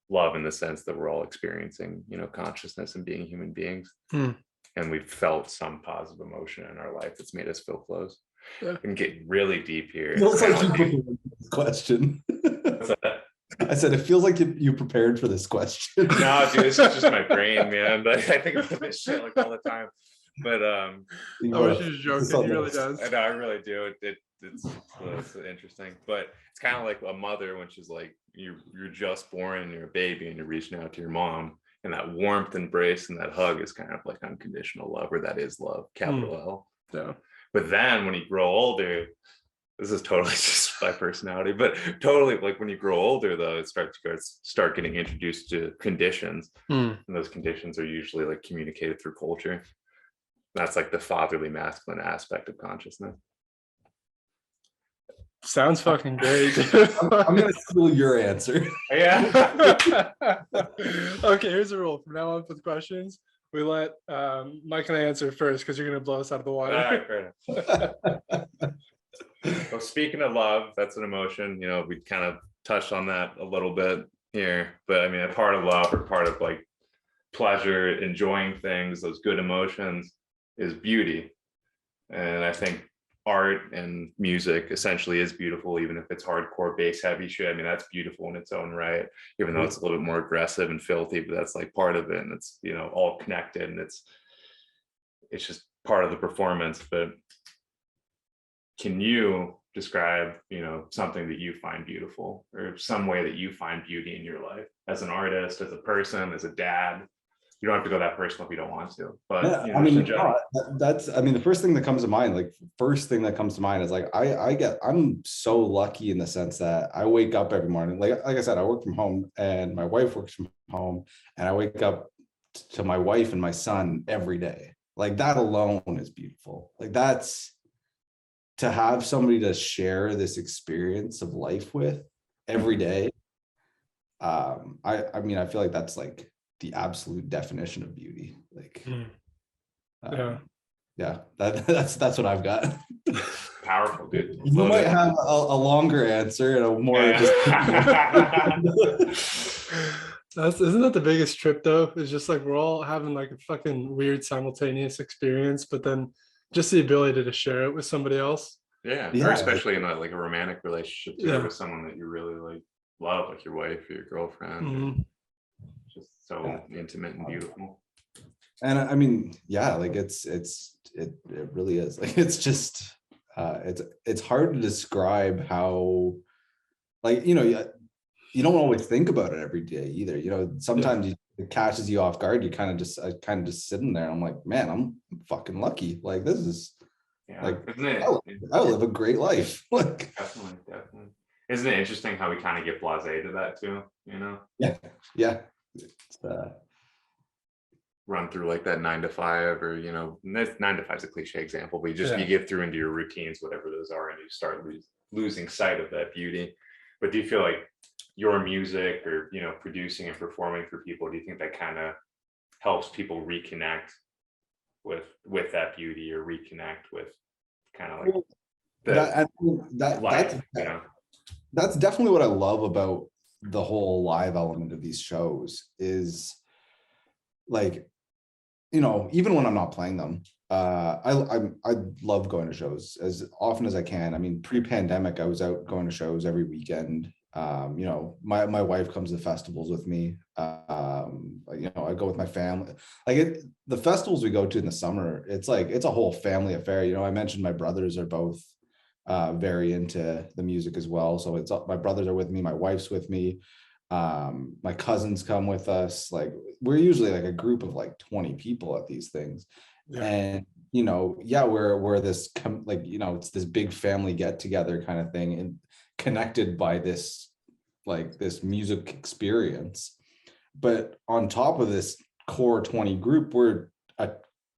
Speaker 2: love in the sense that we're all experiencing, you know, consciousness and being human beings. And we've felt some positive emotion in our life that's made us feel close. Yeah. And get really deep here.
Speaker 5: It feels like you prepared for this question. I said, it feels like you prepared for this question.
Speaker 2: No, dude, this is just my brain, man. But I think about this shit like all the time. But I
Speaker 3: wish you was joking. He really does.
Speaker 2: I know, I really do. It's interesting. But it's kind of like a mother when she's like, you're just born and you're a baby and you're reaching out to your mom. And that warmth, embrace, and that hug is kind of like unconditional love, or that is love, capital L.
Speaker 3: Yeah.
Speaker 2: But then when you grow older, this is totally just my personality, but totally like when you grow older, though, it starts to start getting introduced to conditions. And those conditions are usually like communicated through culture. That's like the fatherly masculine aspect of consciousness.
Speaker 3: Sounds fucking great.
Speaker 5: I'm gonna steal your answer.
Speaker 2: Yeah.
Speaker 3: Okay, here's the rule. From now on, for the questions, we let Mike and I answer first, because you're gonna blow us out of the water.
Speaker 2: All right, fair enough. Well, speaking of love, that's an emotion. You know, we kind of touched on that a little bit here, but I mean, a part of love, or part of like pleasure, enjoying things, those good emotions, is beauty. And I think art and music essentially is beautiful, even if it's hardcore bass heavy shit. I mean, that's beautiful in its own right, even though it's a little bit more aggressive and filthy, but that's like part of it, and it's, you know, all connected, and it's just part of the performance. But can you describe, something that you find beautiful, or some way that you find beauty in your life as an artist, as a person, as a dad. You don't have to go that personal if you don't want to, but
Speaker 5: yeah, I mean, the first thing that comes to mind, is like, I'm so lucky in the sense that I wake up every morning. Like I said, I work from home and my wife works from home, and I wake up to my wife and my son every day. Like that alone is beautiful. Like that's, to have somebody to share this experience of life with every day. I mean, I feel like that's like the absolute definition of beauty. Like, that's what I've got.
Speaker 2: Powerful, dude.
Speaker 5: You might have a longer answer and a more.
Speaker 3: Isn't that the biggest trip though? It's just like we're all having like a fucking weird simultaneous experience, but then just the ability to share it with somebody else.
Speaker 2: Yeah. Or especially in a romantic relationship too, with someone that you really like love, like your wife or your girlfriend. Just so intimate and beautiful.
Speaker 5: And I mean, like it really is. Like it's just it's hard to describe how, like, you don't always think about it every day either. Sometimes it catches you off guard. I kind of just sitting there. I'm like, man, I'm fucking lucky. Like this is like, I live a great life. Like
Speaker 2: definitely. Isn't it interesting how we kind of get blasé to that too?
Speaker 5: Yeah. It's,
Speaker 2: run through like that 9 to 5, or 9 to 5 is a cliche example, but you get through into your routines, whatever those are, and you start losing sight of that beauty. But do you feel like your music, or producing and performing for people, do you think that kind of helps people reconnect with that beauty, or reconnect with kind of like
Speaker 5: that's definitely what I love about the whole live element of these shows, is like, even when I'm not playing them, I love going to shows as often as I can. I mean, pre-pandemic, I was out going to shows every weekend. My wife comes to festivals with me. I go with my family. Like the festivals we go to in the summer, it's a whole family affair. I mentioned my brothers are both very into the music as well. So my brothers are with me, my wife's with me. My cousins come with us. Like we're usually like a group of like 20 people at these things. And we're this it's this big family get together kind of thing, and connected by this music experience. But on top of this core 20 group, we're a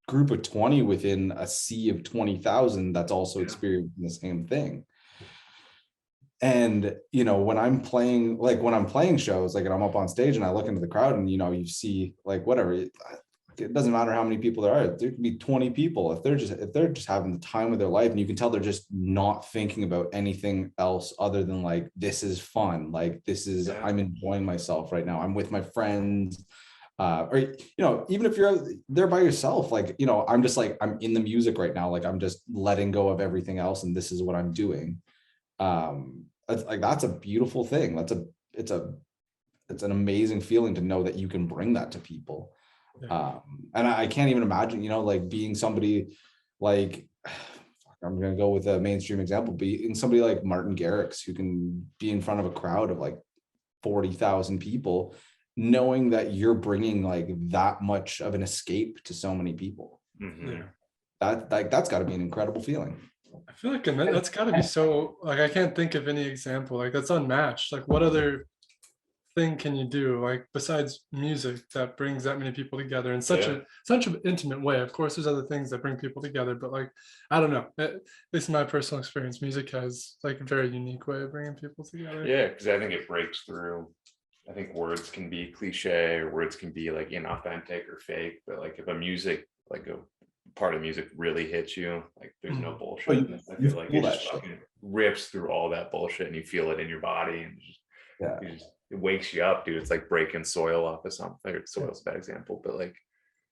Speaker 5: group of 20 within a sea of 20,000 that's also experiencing the same thing. And when I'm playing shows, like, and I'm up on stage and I look into the crowd, and you see like whatever, it doesn't matter how many people there are. There could be 20 people. If they're just having the time of their life, and you can tell they're just not thinking about anything else other than like, this is fun. Like this is, I'm enjoying myself right now. I'm with my friends. Or even if you're out there by yourself, like, I'm just like, I'm in the music right now. Like I'm just letting go of everything else, and this is what I'm doing. That's a beautiful thing. It's an amazing feeling to know that you can bring that to people. And I can't even imagine, like being somebody like, I'm going to go with a mainstream example, being somebody like Martin Garrix, who can be in front of a crowd of like 40,000 people, knowing that you're bringing like that much of an escape to so many people. That's got to be an incredible feeling.
Speaker 3: I feel like that's got to be so, like, I can't think of any example, like that's unmatched. Like what other thing can you do, like besides music, that brings that many people together in such an intimate way? Of course there's other things that bring people together, but like, I don't know, at least in my personal experience, music has like a very unique way of bringing people together.
Speaker 2: Because I think it breaks through. I think words can be cliche, or words can be like inauthentic or fake, but like if a part of music really hits you, like there's no bullshit. I feel like it just fucking rips through all that bullshit, and you feel it in your body, and it wakes you up, dude. It's like breaking soil off of something. Soil's a bad example, but like,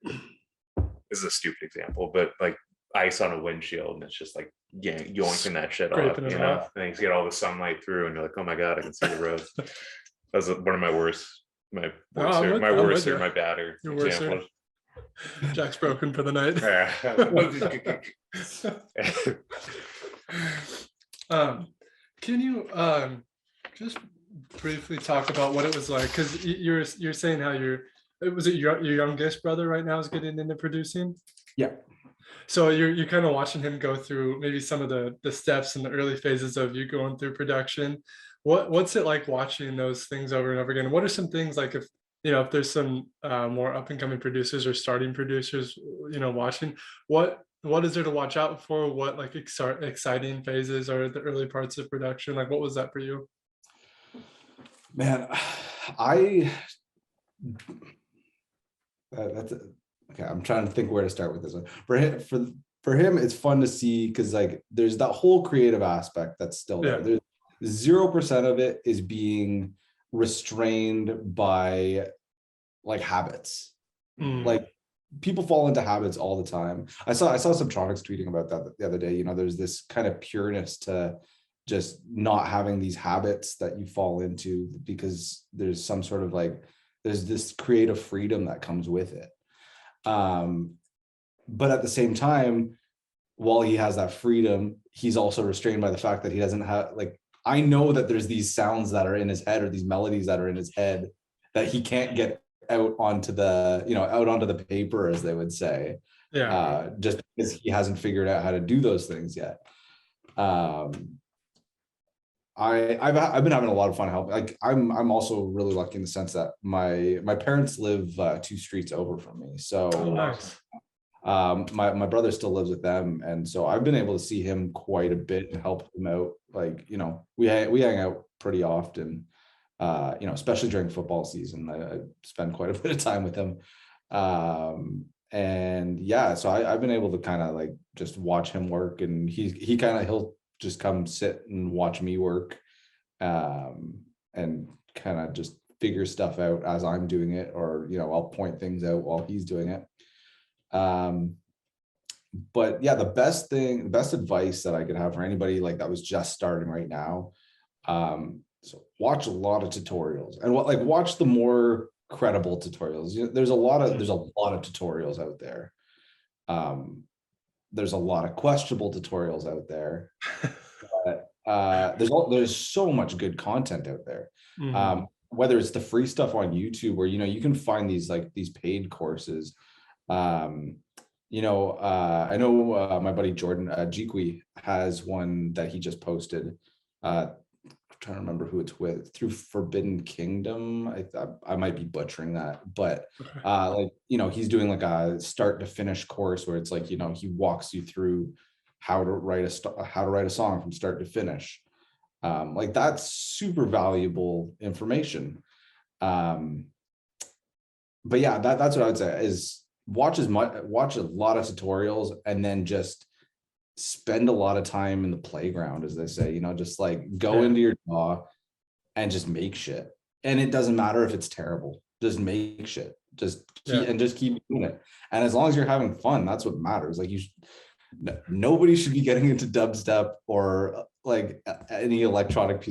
Speaker 2: this is a stupid example, but like ice on a windshield, and it's just like yoinking that shit off, and you get all the sunlight through, and you're like, oh my god, I can see the road. That was one of my worst, my badder examples.
Speaker 3: Jack's broken for the night. Can you just briefly talk about what it was like? Because you're saying how was it your youngest brother right now is getting into producing?
Speaker 5: Yeah.
Speaker 3: So you're kind of watching him go through maybe some of the steps and the early phases of you going through production. What's it like watching those things over and over again? What are some things like if if there's some more up and coming producers or starting producers, watching, what is there to watch out for? What like exciting phases are the early parts of production? Like what was that for you?
Speaker 5: Man, I that's okay. I'm trying to think where to start with this one. For him, it's fun to see because like there's that whole creative aspect that's still there. There's 0% of it is being restrained by like habits. Like people fall into habits all the time. I saw Subtronics tweeting about that the other day. There's this kind of pureness to just not having these habits that you fall into because there's some sort of like there's this creative freedom that comes with it. But at the same time, while he has that freedom, he's also restrained by the fact that he doesn't have like I know that there's these sounds that are in his head or these melodies that are in his head that he can't get out onto the paper, as they would say. Just because he hasn't figured out how to do those things yet. I've been having a lot of fun helping. Like I'm also really lucky in the sense that my parents live 2 streets over from me. So
Speaker 3: nice.
Speaker 5: My brother still lives with them, and so I've been able to see him quite a bit and help him out. Like we hang out pretty often. Especially during football season, I spend quite a bit of time with him. And yeah, so I've been able to kind of like just watch him work, and he'll just come sit and watch me work, and kind of just figure stuff out as I'm doing it, or I'll point things out while he's doing it. But yeah, the best advice that I could have for anybody like that was just starting right now, so watch a lot of tutorials and watch the more credible tutorials. There's a lot of tutorials out there. There's a lot of questionable tutorials out there. But there's so much good content out there. Whether it's the free stuff on YouTube or you can find these paid courses. I know my buddy Jordan Jikwi has one that he just posted. I'm trying to remember who it's with, through Forbidden Kingdom. I might be butchering that, but he's doing like a start to finish course where it's like he walks you through how to write a song from start to finish. Like that's super valuable information. But yeah, that's what I would say is watch a lot of tutorials and then just spend a lot of time in the playground, as they say, just like go into your DAW and just make shit. And it doesn't matter if it's terrible, just make shit, just keep doing it. And as long as you're having fun, that's what matters. Like nobody should be getting into dubstep or like any electronic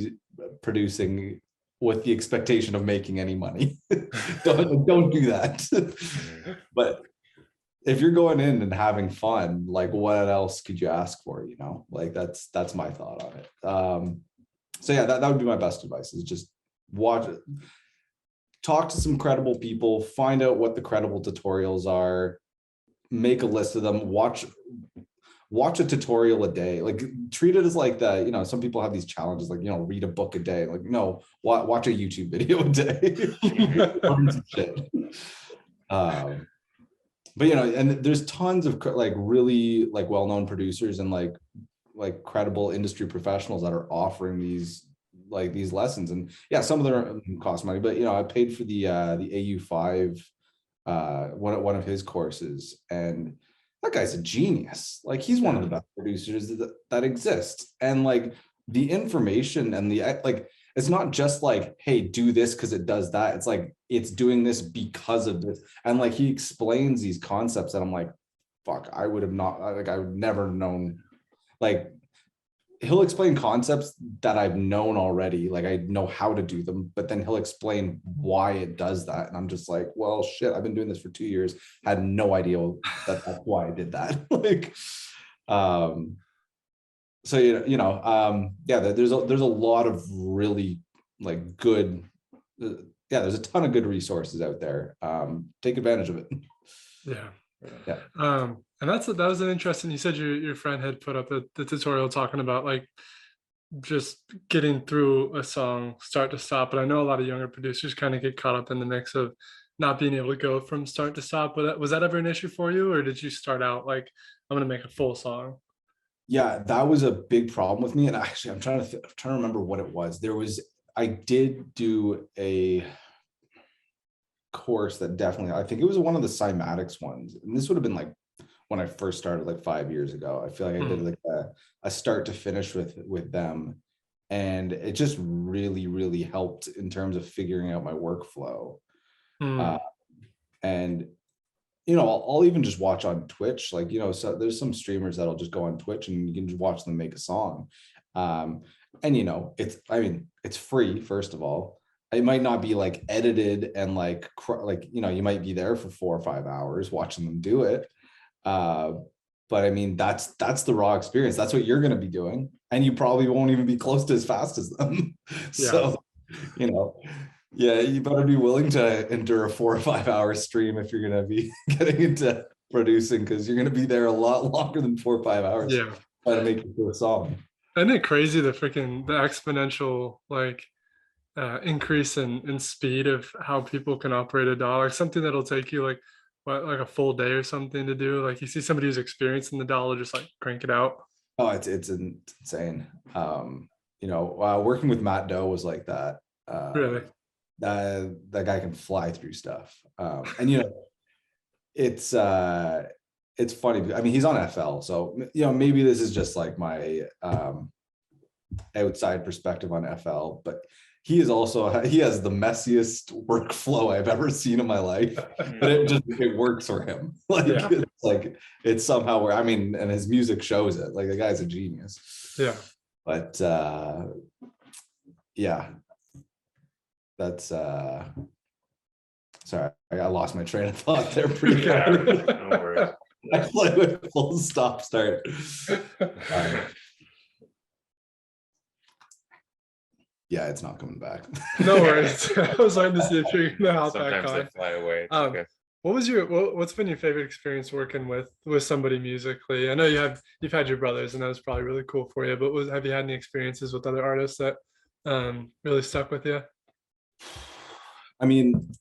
Speaker 5: producing with the expectation of making any money. don't do that. But if you're going in and having fun, like what else could you ask for? Like that's my thought on it. So yeah, that would be my best advice, is just watch it, talk to some credible people, find out what the credible tutorials are, make a list of them, watch a tutorial a day. Like treat it as like the, some people have these challenges, like, read a book a day. Like, no, watch a YouTube video a day. Learn some shit. But and there's tons of like really like well-known producers and like credible industry professionals that are offering these lessons. And yeah, some of them cost money, but I paid for the AU5 one of his courses, and that guy's a genius. Like he's one of the best producers that exists. And like the information and it's not just like, hey, do this because it does that. It's like, it's doing this because of this. And like, he explains these concepts and I'm like, fuck, I would never known. Like he'll explain concepts that I've known already. Like I know how to do them, but then he'll explain why it does that. And I'm just like, well, shit, I've been doing this for 2 years. Had no idea that's why I did that. so there's a lot of really like good, there's a ton of good resources out there. Take advantage of it.
Speaker 3: Yeah. And that was an interesting, you said your friend had put up the tutorial talking about like just getting through a song start to stop, but I know a lot of younger producers kind of get caught up in the mix of not being able to go from start to stop. But was that ever an issue for you, or did you start out like, I'm gonna make a full song?
Speaker 5: Yeah, that was a big problem with me. And actually, I'm trying to remember what it was. I did do a course that definitely, I think it was one of the cymatics ones. And this would have been like when I first started like 5 years ago. I feel like I did like a start to finish with them. And it just really, really helped in terms of figuring out my workflow. And I'll even just watch on Twitch, like, so there's some streamers that'll just go on Twitch and you can just watch them make a song. And it's free, first of all. It might not be like edited and like you might be there for 4 or 5 hours watching them do it. But I mean, that's the raw experience. That's what you're going to be doing. And you probably won't even be close to as fast as them. So, you better be willing to endure a 4 or 5 hour stream if you're going to be getting into producing, because you're going to be there a lot longer than 4 or 5 hours.
Speaker 3: Yeah.
Speaker 5: Trying to make it to a song.
Speaker 3: Isn't it crazy the exponential like increase in speed of how people can operate a DAW? Like something that'll take you like a full day or something to do. Like you see somebody who's experienced in the DAW just like crank it out.
Speaker 5: Oh, it's insane. Working with Matt Doe was like that.
Speaker 3: Really?
Speaker 5: That guy can fly through stuff. It's funny. I mean, he's on FL, so maybe this is just like my outside perspective on FL, but he has the messiest workflow I've ever seen in my life. But it works for him. It's somehow where, I mean, and his music shows it. Like the guy's a genius.
Speaker 3: Yeah.
Speaker 5: But that's sorry, I lost my train of thought there pretty good.
Speaker 2: No worries.
Speaker 5: I play with full stop start. It's not coming back.
Speaker 3: No worries. I was waiting to see if you're gonna hop back on.
Speaker 2: Sometimes they fly away. Okay.
Speaker 3: What's been your favorite experience working with somebody musically? I know you've had your brothers, and that was probably really cool for you. But have you had any experiences with other artists that really stuck with you?
Speaker 5: I mean,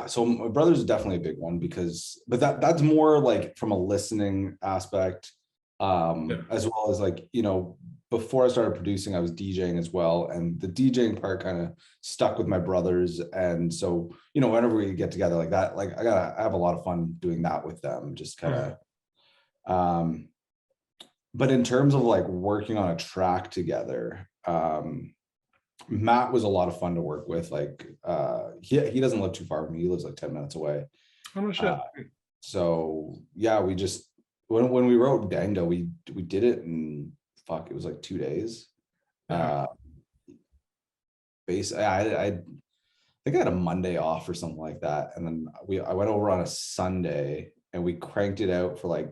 Speaker 5: so my brother's definitely a big one but that's more like from a listening aspect, as well as like, before I started producing, I was DJing as well. And the DJing part kind of stuck with my brothers. And so, whenever we get together like that, like I have a lot of fun doing that with them, just kind of, but in terms of like working on a track together, Matt was a lot of fun to work with. Like he doesn't live too far from me. He lives like 10 minutes away.
Speaker 3: Oh, no shit.
Speaker 5: So we just, when we wrote Ganja, we did it in, it was like 2 days. I think I had a Monday off or something like that. And then I went over on a Sunday and we cranked it out for like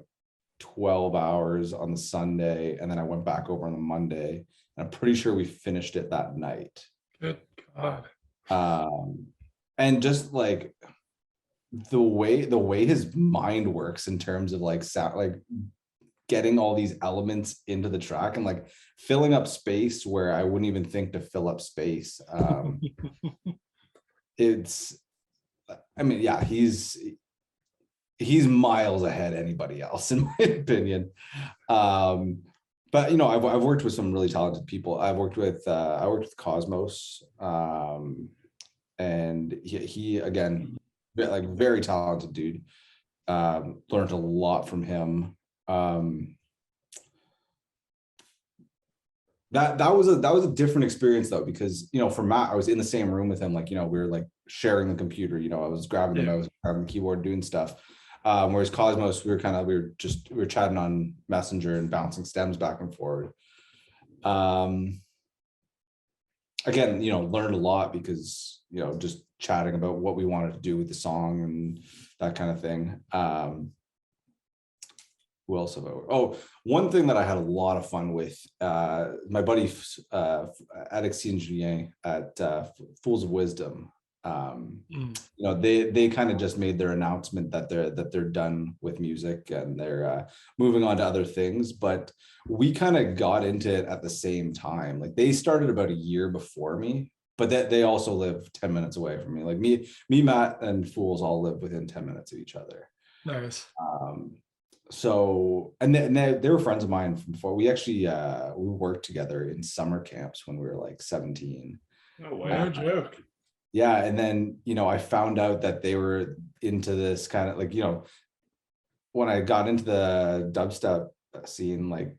Speaker 5: 12 hours on the Sunday. And then I went back over on the Monday. And I'm pretty sure we finished it that night.
Speaker 3: Good God.
Speaker 5: And just like the way his mind works in terms of like sound, like getting all these elements into the track and like filling up space where I wouldn't even think to fill up space. He's miles ahead of anybody else in my opinion. But I've worked with some really talented people. I worked with Cosmos, and he again, like very talented dude. Learned a lot from him. That was a different experience though, because for Matt, I was in the same room with him, like we were like sharing the computer. I was grabbing the mouse, grabbing the keyboard, doing stuff. Whereas Cosmos, we were chatting on Messenger and bouncing stems back and forward. Again, learned a lot because just chatting about what we wanted to do with the song and that kind of thing. who else have I worked? Oh, one thing that I had a lot of fun with, my buddy Alexis and Julien at Fools of Wisdom. You know, they kind of just made their announcement that they're done with music and they're moving on to other things. But we kind of got into it at the same time. Like they started about a year before me, but that they also live 10 minutes away from me. Like me, Matt, and Fools all live within 10 minutes of each other.
Speaker 3: Nice.
Speaker 5: So, and they were friends of mine from before. We actually we worked together in summer camps when we were like 17.
Speaker 2: Oh wow.
Speaker 3: No joke.
Speaker 5: Yeah, and then, you know, I found out that they were into this kind of like, you know, when I got into the dubstep scene, like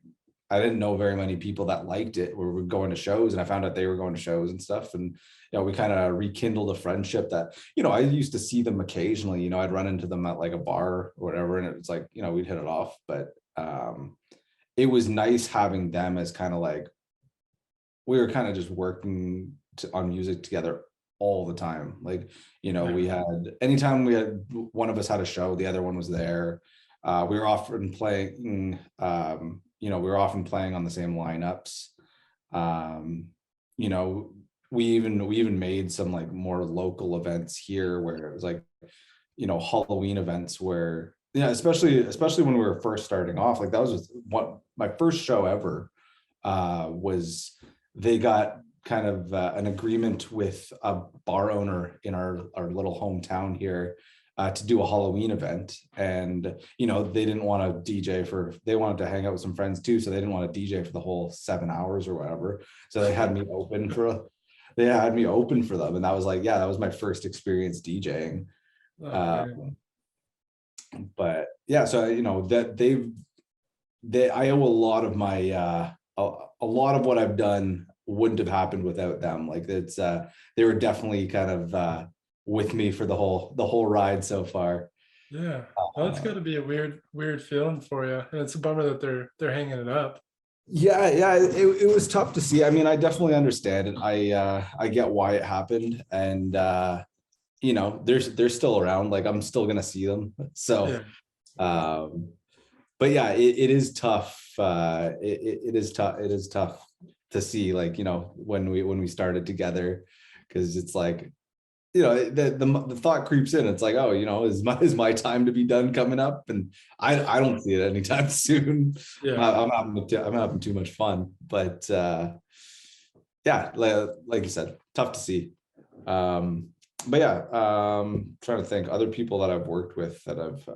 Speaker 5: I didn't know very many people that liked it. We were going to shows, and I found out they were going to shows and stuff. And, you know, we kind of rekindled a friendship that, you know, I used to see them occasionally. You know, I'd run into them at like a bar or whatever, and it was like, you know, we'd hit it off. But it was nice having them as kind of like, we were kind of just working on music together all the time. Like, you know, we had, anytime we had, one of us had a show, the other one was there. We were often playing, you know, we were often playing on the same lineups. You know, we even made some like more local events here where it was like, you know, Halloween events where, yeah, especially when we were first starting off, like that was just what my first show ever was. They got kind of an agreement with a bar owner in our little hometown here to do a Halloween event. And, you know, they didn't want to DJ they wanted to hang out with some friends too. So they didn't want to DJ for the whole 7 hours or whatever. So they had me open for them. And that was like, yeah, that was my first experience DJing. But yeah, so, you know, that I owe a lot of my, a lot of what I've done wouldn't have happened without them. Like it's they were definitely kind of with me for the whole ride so far.
Speaker 3: Yeah, that's got to be a weird feeling for you, and it's a bummer that they're hanging it up.
Speaker 5: Yeah, it was tough to see. I mean, I definitely understand it. I get why it happened, and you know, they're still around. Like I'm still gonna see them. So but yeah, it is tough. It is tough to see, like, you know, when we started together, because it's like, you know, the thought creeps in. It's like, oh, you know, is my time to be done coming up? And I don't see it anytime soon. I'm having too much fun. But yeah, like you said, tough to see. But yeah, trying to think other people that I've worked with that I've.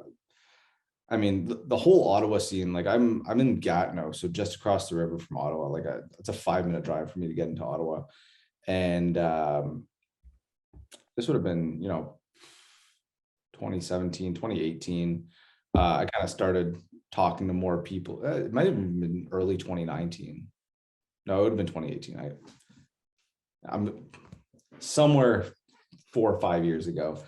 Speaker 5: I mean, the whole Ottawa scene, like I'm in Gatineau, so just across the river from Ottawa. Like it's a 5-minute drive for me to get into Ottawa. And this would have been, you know, 2017, 2018. I kind of started talking to more people. It might have been early 2019. No, it would have been 2018. I'm somewhere 4 or 5 years ago.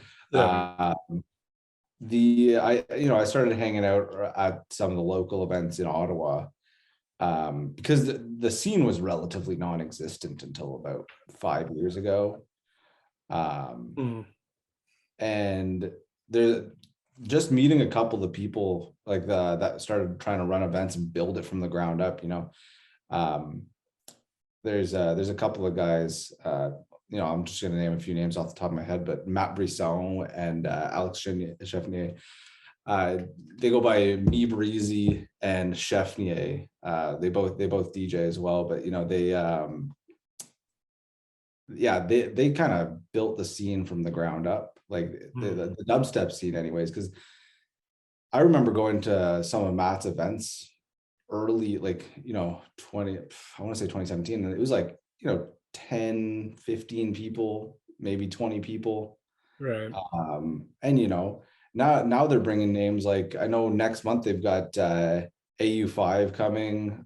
Speaker 5: I started hanging out at some of the local events in Ottawa because the scene was relatively non-existent until about 5 years ago. And there, just meeting a couple of people like that started trying to run events and build it from the ground up, you know. There's a couple of guys, you know, I'm just going to name a few names off the top of my head, but Matt Brisson and Alex Cheffnier, they go by Me Breezy and Cheffnier. They both DJ as well, but, you know, they kind of built the scene from the ground up, like the dubstep scene anyways, because I remember going to some of Matt's events early, like, you know, I want to say 2017, and it was like, you know, 10, 15 people, maybe 20 people.
Speaker 3: Right.
Speaker 5: And, you know, now they're bringing names like, I know next month they've got AU5 coming.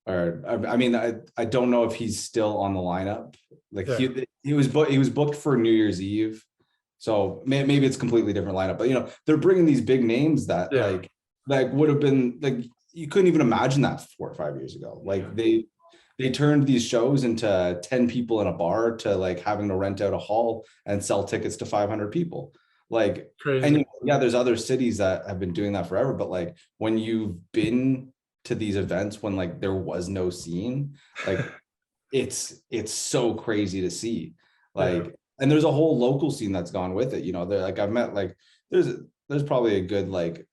Speaker 5: Or I mean, I don't know if he's still on the lineup. Like he was booked for New Year's Eve. So maybe it's a completely different lineup, but, you know, they're bringing these big names that like would have been like, you couldn't even imagine that 4 or 5 years ago. Like they turned these shows into 10 people in a bar to like having to rent out a hall and sell tickets to 500 people. Like,
Speaker 3: Crazy.
Speaker 5: and yeah, there's other cities that have been doing that forever, but like when you've been to these events when like there was no scene, like it's so crazy to see. Like, and there's a whole local scene that's gone with it, you know. They're like, I've met like there's probably a good like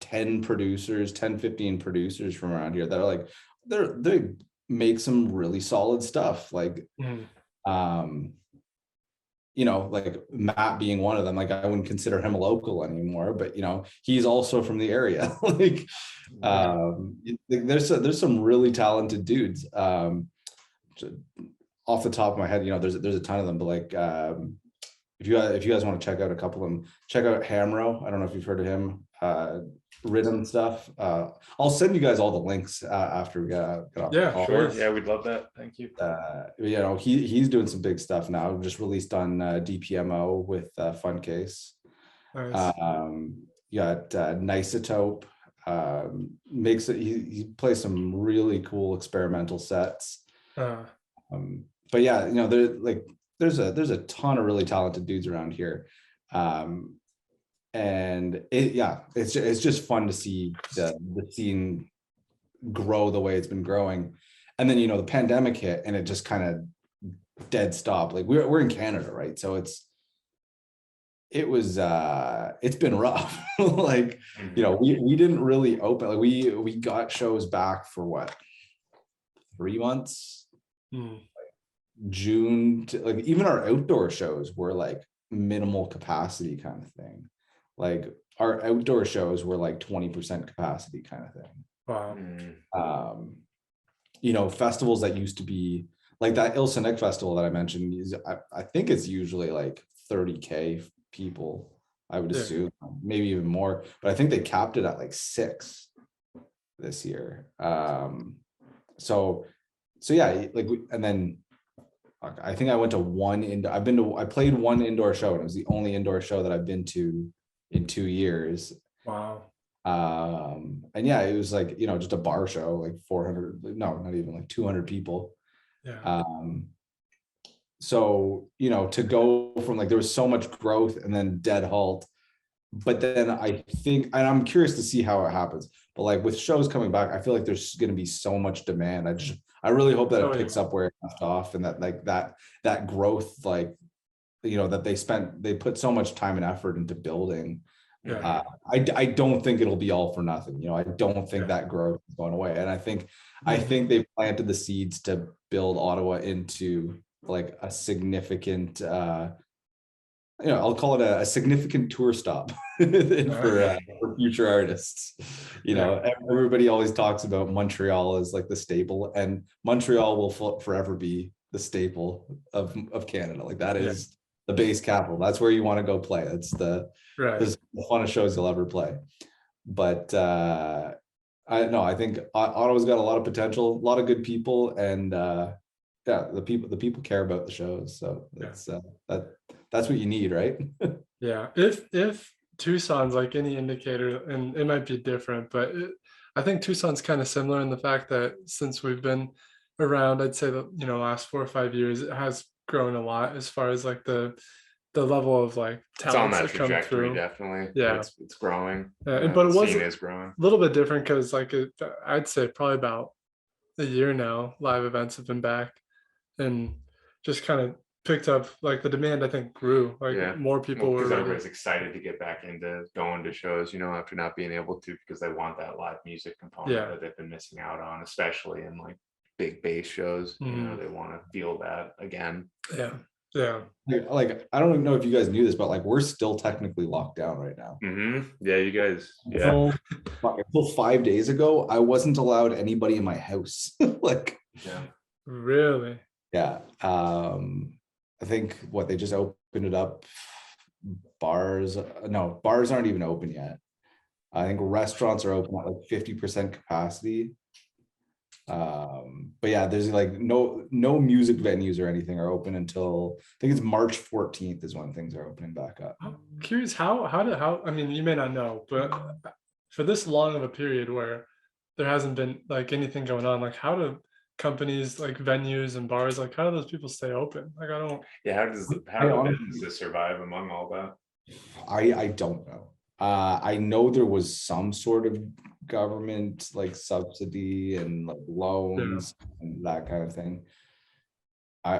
Speaker 5: 10 15 producers from around here that are like they make some really solid stuff, like you know, like Matt being one of them. Like I wouldn't consider him a local anymore, but you know, he's also from the area. Like there's some really talented dudes. Off the top of my head, you know, there's a ton of them, but like if you guys want to check out a couple of them, check out Hamro. I don't know if you've heard of him. Rhythm stuff. I'll send you guys all the links after we get off.
Speaker 3: Yeah, sure.
Speaker 2: Yeah, we'd love that. Thank you.
Speaker 5: You know, he's doing some big stuff now. Just released on DPMO with Funcase.
Speaker 3: Nice.
Speaker 5: You got Nisotope. Makes it. He plays some really cool experimental sets. But yeah, you know, there's a ton of really talented dudes around here. And it's just fun to see the scene grow the way it's been growing. And then, you know, the pandemic hit and it just kind of dead stopped. Like we're in Canada, right? So it's been rough. Like, you know, we didn't really open, like we got shows back for what, 3 months? June to, like, even our outdoor shows were like minimal capacity kind of thing. Like our outdoor shows were like 20% capacity kind of thing.
Speaker 3: Wow.
Speaker 5: You know, festivals that used to be like that Ilsenik festival that I mentioned is, I think it's usually like 30K people, I would assume, maybe even more, but I think they capped it at like 6 this year. So yeah, like, and then I think I went to I played one indoor show, and it was the only indoor show that I've been to in 2 years.
Speaker 3: Wow.
Speaker 5: And yeah, it was like, you know, just a bar show, like 400, no, not even, like 200 people.
Speaker 3: Yeah.
Speaker 5: So, you know, to go from like, there was so much growth and then dead halt. But then I think, and I'm curious to see how it happens, but like with shows coming back, I feel like there's going to be so much demand. I really hope that it picks up where it left off, and that like that growth, like, you know, that they put so much time and effort into building. I don't think it'll be all for nothing. You know, I don't think that growth is going away. And I think they've planted the seeds to build Ottawa into like a significant, you know, I'll call it a significant tour stop for future artists. You know, everybody always talks about Montreal as like the staple, and Montreal will forever be the staple of Canada. Like that is the base capital. That's where you want to go play. That's the funnest shows you'll ever play. But I think Ottawa's got a lot of potential, a lot of good people, and the people care about the shows. So that's what you need, right?
Speaker 3: Yeah. If Tucson's like any indicator, and it might be different, but I think Tucson's kind of similar in the fact that since we've been around, I'd say that, you know, last 4 or 5 years, it has grown a lot as far as like the level of like talent that come through.
Speaker 2: Definitely.
Speaker 3: Yeah,
Speaker 2: it's growing.
Speaker 3: But it was
Speaker 2: is growing
Speaker 3: a little bit different because like I'd say probably about a year now, live events have been back and just kind of picked up. Like the demand, I think, grew. Like more people were.
Speaker 2: Because everybody's excited to get back into going to shows, you know, after not being able to, because they want that live music component that they've been missing out on, especially in like big bass shows. You know, they want to feel that again.
Speaker 3: Yeah.
Speaker 5: Like, I don't even know if you guys knew this, but like we're still technically locked down right now.
Speaker 2: Yeah, you guys.
Speaker 5: Until 5 days ago, I wasn't allowed anybody in my house. Like,
Speaker 3: really?
Speaker 5: Yeah. I think they just opened it up. Bars aren't even open yet. I think restaurants are open at like 50% capacity. But yeah, there's like no music venues or anything are open until I think it's March 14th is when things are opening back up.
Speaker 3: I'm curious how I mean, you may not know, but for this long of a period where there hasn't been like anything going on, like how do companies like venues and bars, like how do those people stay open? Like I don't.
Speaker 2: Yeah, how do the businesses survive among all that?
Speaker 5: I don't know. I know there was some sort of government like subsidy and like loans and that kind of thing.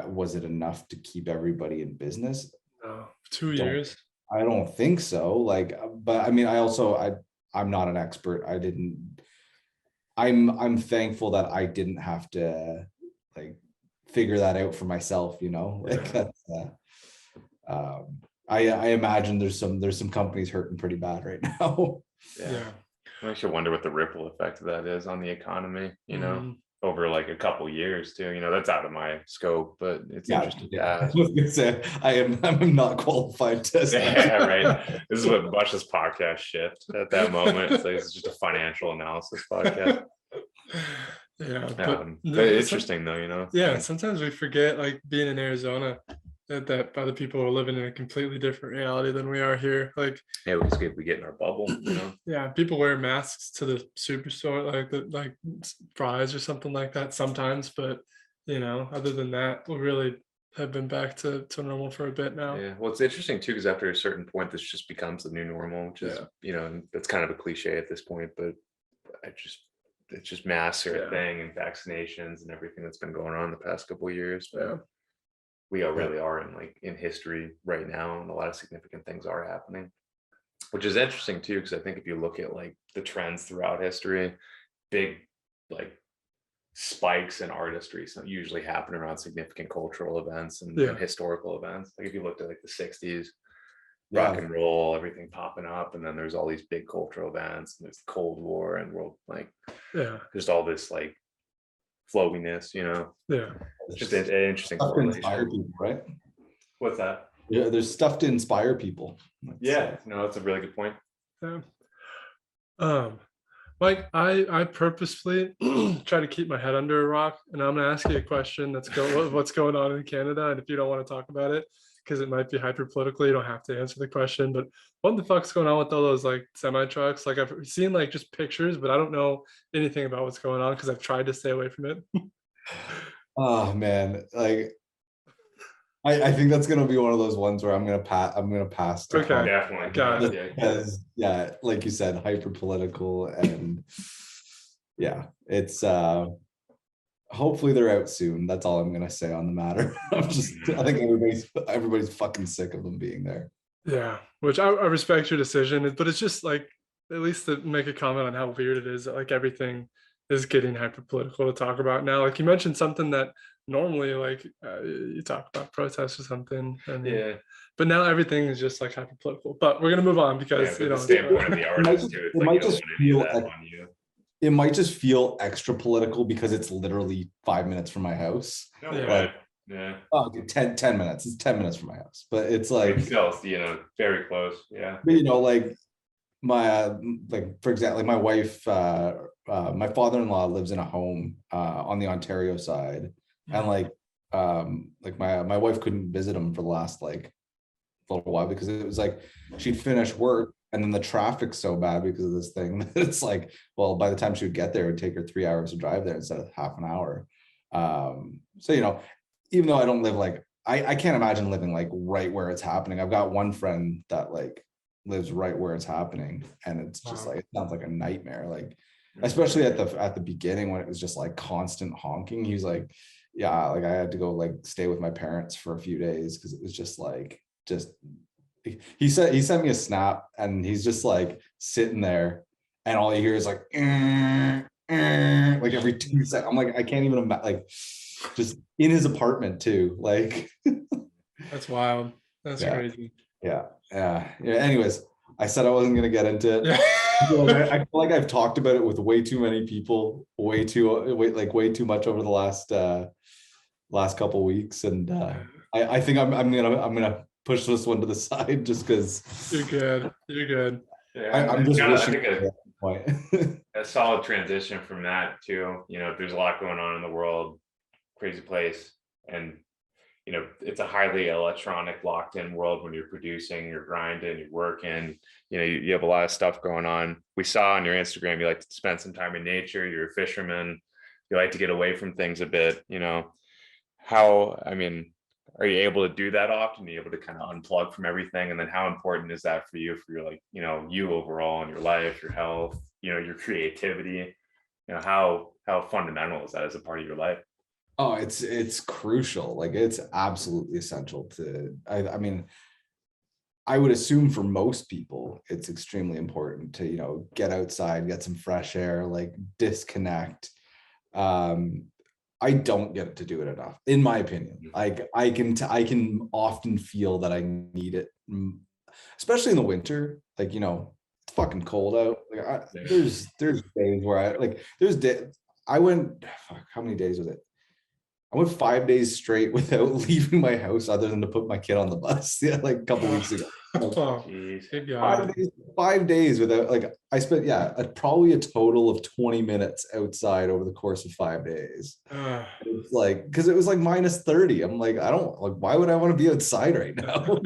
Speaker 5: Was it enough to keep everybody in business?
Speaker 3: No, 2 years.
Speaker 5: I don't think so. Like, but I mean, I'm not an expert. I'm thankful that I didn't have to like figure that out for myself, you know. Like that's I imagine there's some companies hurting pretty bad right now.
Speaker 2: Yeah. I actually wonder what the ripple effect of that is on the economy, you know, over like a couple years too. You know, that's out of my scope, but it's interesting.
Speaker 5: I was gonna say I'm not qualified to say.
Speaker 2: Yeah, right. This is what Bush's podcast shift at that moment. It's like it's just a financial analysis podcast.
Speaker 3: Yeah,
Speaker 2: but interesting though, you know.
Speaker 3: Yeah, sometimes we forget, like being in Arizona, that other people are living in a completely different reality than we are here. Like,
Speaker 2: yeah, we get in our bubble, you know.
Speaker 3: Yeah, people wear masks to the superstore, like Fry's or something like that sometimes, but you know, other than that, we really have been back to normal for a bit now.
Speaker 2: Yeah, well, it's interesting too because after a certain point, this just becomes the new normal, which is you know, that's kind of a cliche at this point, but it's just masks are a thing and vaccinations and everything that's been going on the past couple of years. But we really are in history right now, and a lot of significant things are happening, which is interesting too, because I think if you look at like the trends throughout history, big like spikes in artistry usually happen around significant cultural events and historical events. Like if you looked at like the 60s, rock and roll, everything popping up, and then there's all these big cultural events, and there's the Cold War and world, like just all this like flowiness, you know. It's just an interesting correlation.
Speaker 5: Inspire people, right?
Speaker 2: What's that?
Speaker 5: Yeah, there's stuff to inspire people.
Speaker 2: No, that's a really good point.
Speaker 3: Mike, I purposefully try to keep my head under a rock, and I'm gonna ask you a question what's going on in Canada, and if you don't want to talk about it because it might be hyper political, you don't have to answer the question, but what the fuck's going on with all those like semi trucks? Like I've seen like just pictures, but I don't know anything about what's going on because I've tried to stay away from it.
Speaker 5: Oh man, like I think that's gonna be one of those ones where I'm gonna pass.
Speaker 3: Okay,
Speaker 2: definitely.
Speaker 3: Got it.
Speaker 5: Because like you said, hyper political, and it's hopefully they're out soon. That's all I'm gonna say on the matter. I think everybody's fucking sick of them being there.
Speaker 3: Yeah, which I respect your decision, but it's just like, at least to make a comment on how weird it is that like everything is getting hyper political to talk about now. Like you mentioned something that normally like you talk about protests or something, and but now everything is just like hyper political. But we're gonna move on because
Speaker 2: you know, the standpoint of the artist too, it's like
Speaker 5: it might just feel extra political because it's literally 5 minutes from my house. Oh, 10 minutes. It's 10 minutes from my house, but it's like
Speaker 2: still, you know, very close.
Speaker 5: But you know, like my for example, like my wife, my father-in-law lives in a home on the Ontario side, and like my wife couldn't visit him for the last like little while because it was like she'd finish work and then the traffic's so bad because of this thing that it's like, well, by the time she would get there, it would take her 3 hours to drive there instead of half an hour. So you know, even though I don't live like I can't imagine living like right where it's happening. I've got one friend that like lives right where it's happening, and it's just like, it sounds like a nightmare. Like especially at the beginning when it was just like constant honking. He's like, yeah, like I had to go like stay with my parents for a few days because it was just like he sent me a snap, and he's just like sitting there, and all you hear is like like every 2 seconds. I'm like, I can't even imagine, like just in his apartment too. Like
Speaker 3: that's wild. That's crazy.
Speaker 5: Yeah. Anyways, I said I wasn't gonna get into it. I feel like I've talked about it with way too many people, way too much over the last couple of weeks, and I think I'm gonna push this one to the side just because
Speaker 3: you're good.
Speaker 2: Yeah,
Speaker 5: I'm just wishing
Speaker 2: a solid transition from that too. You know, there's a lot going on in the world, crazy place, and you know, it's a highly electronic, locked-in world when you're producing, you're grinding, you're working. You know, you have a lot of stuff going on. We saw on your Instagram you like to spend some time in nature. You're a fisherman. you like to get away from things a bit, how, I mean, are you able to do that often? Are you able to kind of unplug from everything? And then how important is that for you, for your, like, you overall in your life, your health, your creativity, how fundamental is that as a part of your life?
Speaker 5: Oh, it's crucial. Like, it's absolutely essential to, I mean, I would assume for most people, it's extremely important to, get outside, get some fresh air, like disconnect. I don't get to do it enough, in my opinion. Like, I can often feel that I need it, especially in the winter. Like, it's fucking cold out. Like, there's days where I went, fuck, how many days was it? I went 5 days straight without leaving my house, other than to put my kid on the bus. Yeah, like a couple weeks ago.
Speaker 3: Oh,
Speaker 2: Jeez.
Speaker 5: 5 days without, like, I spent probably a total of 20 minutes outside over the course of 5 days. It's like, because it was like -30. I'm like, I don't, like, why would I want to be outside right now?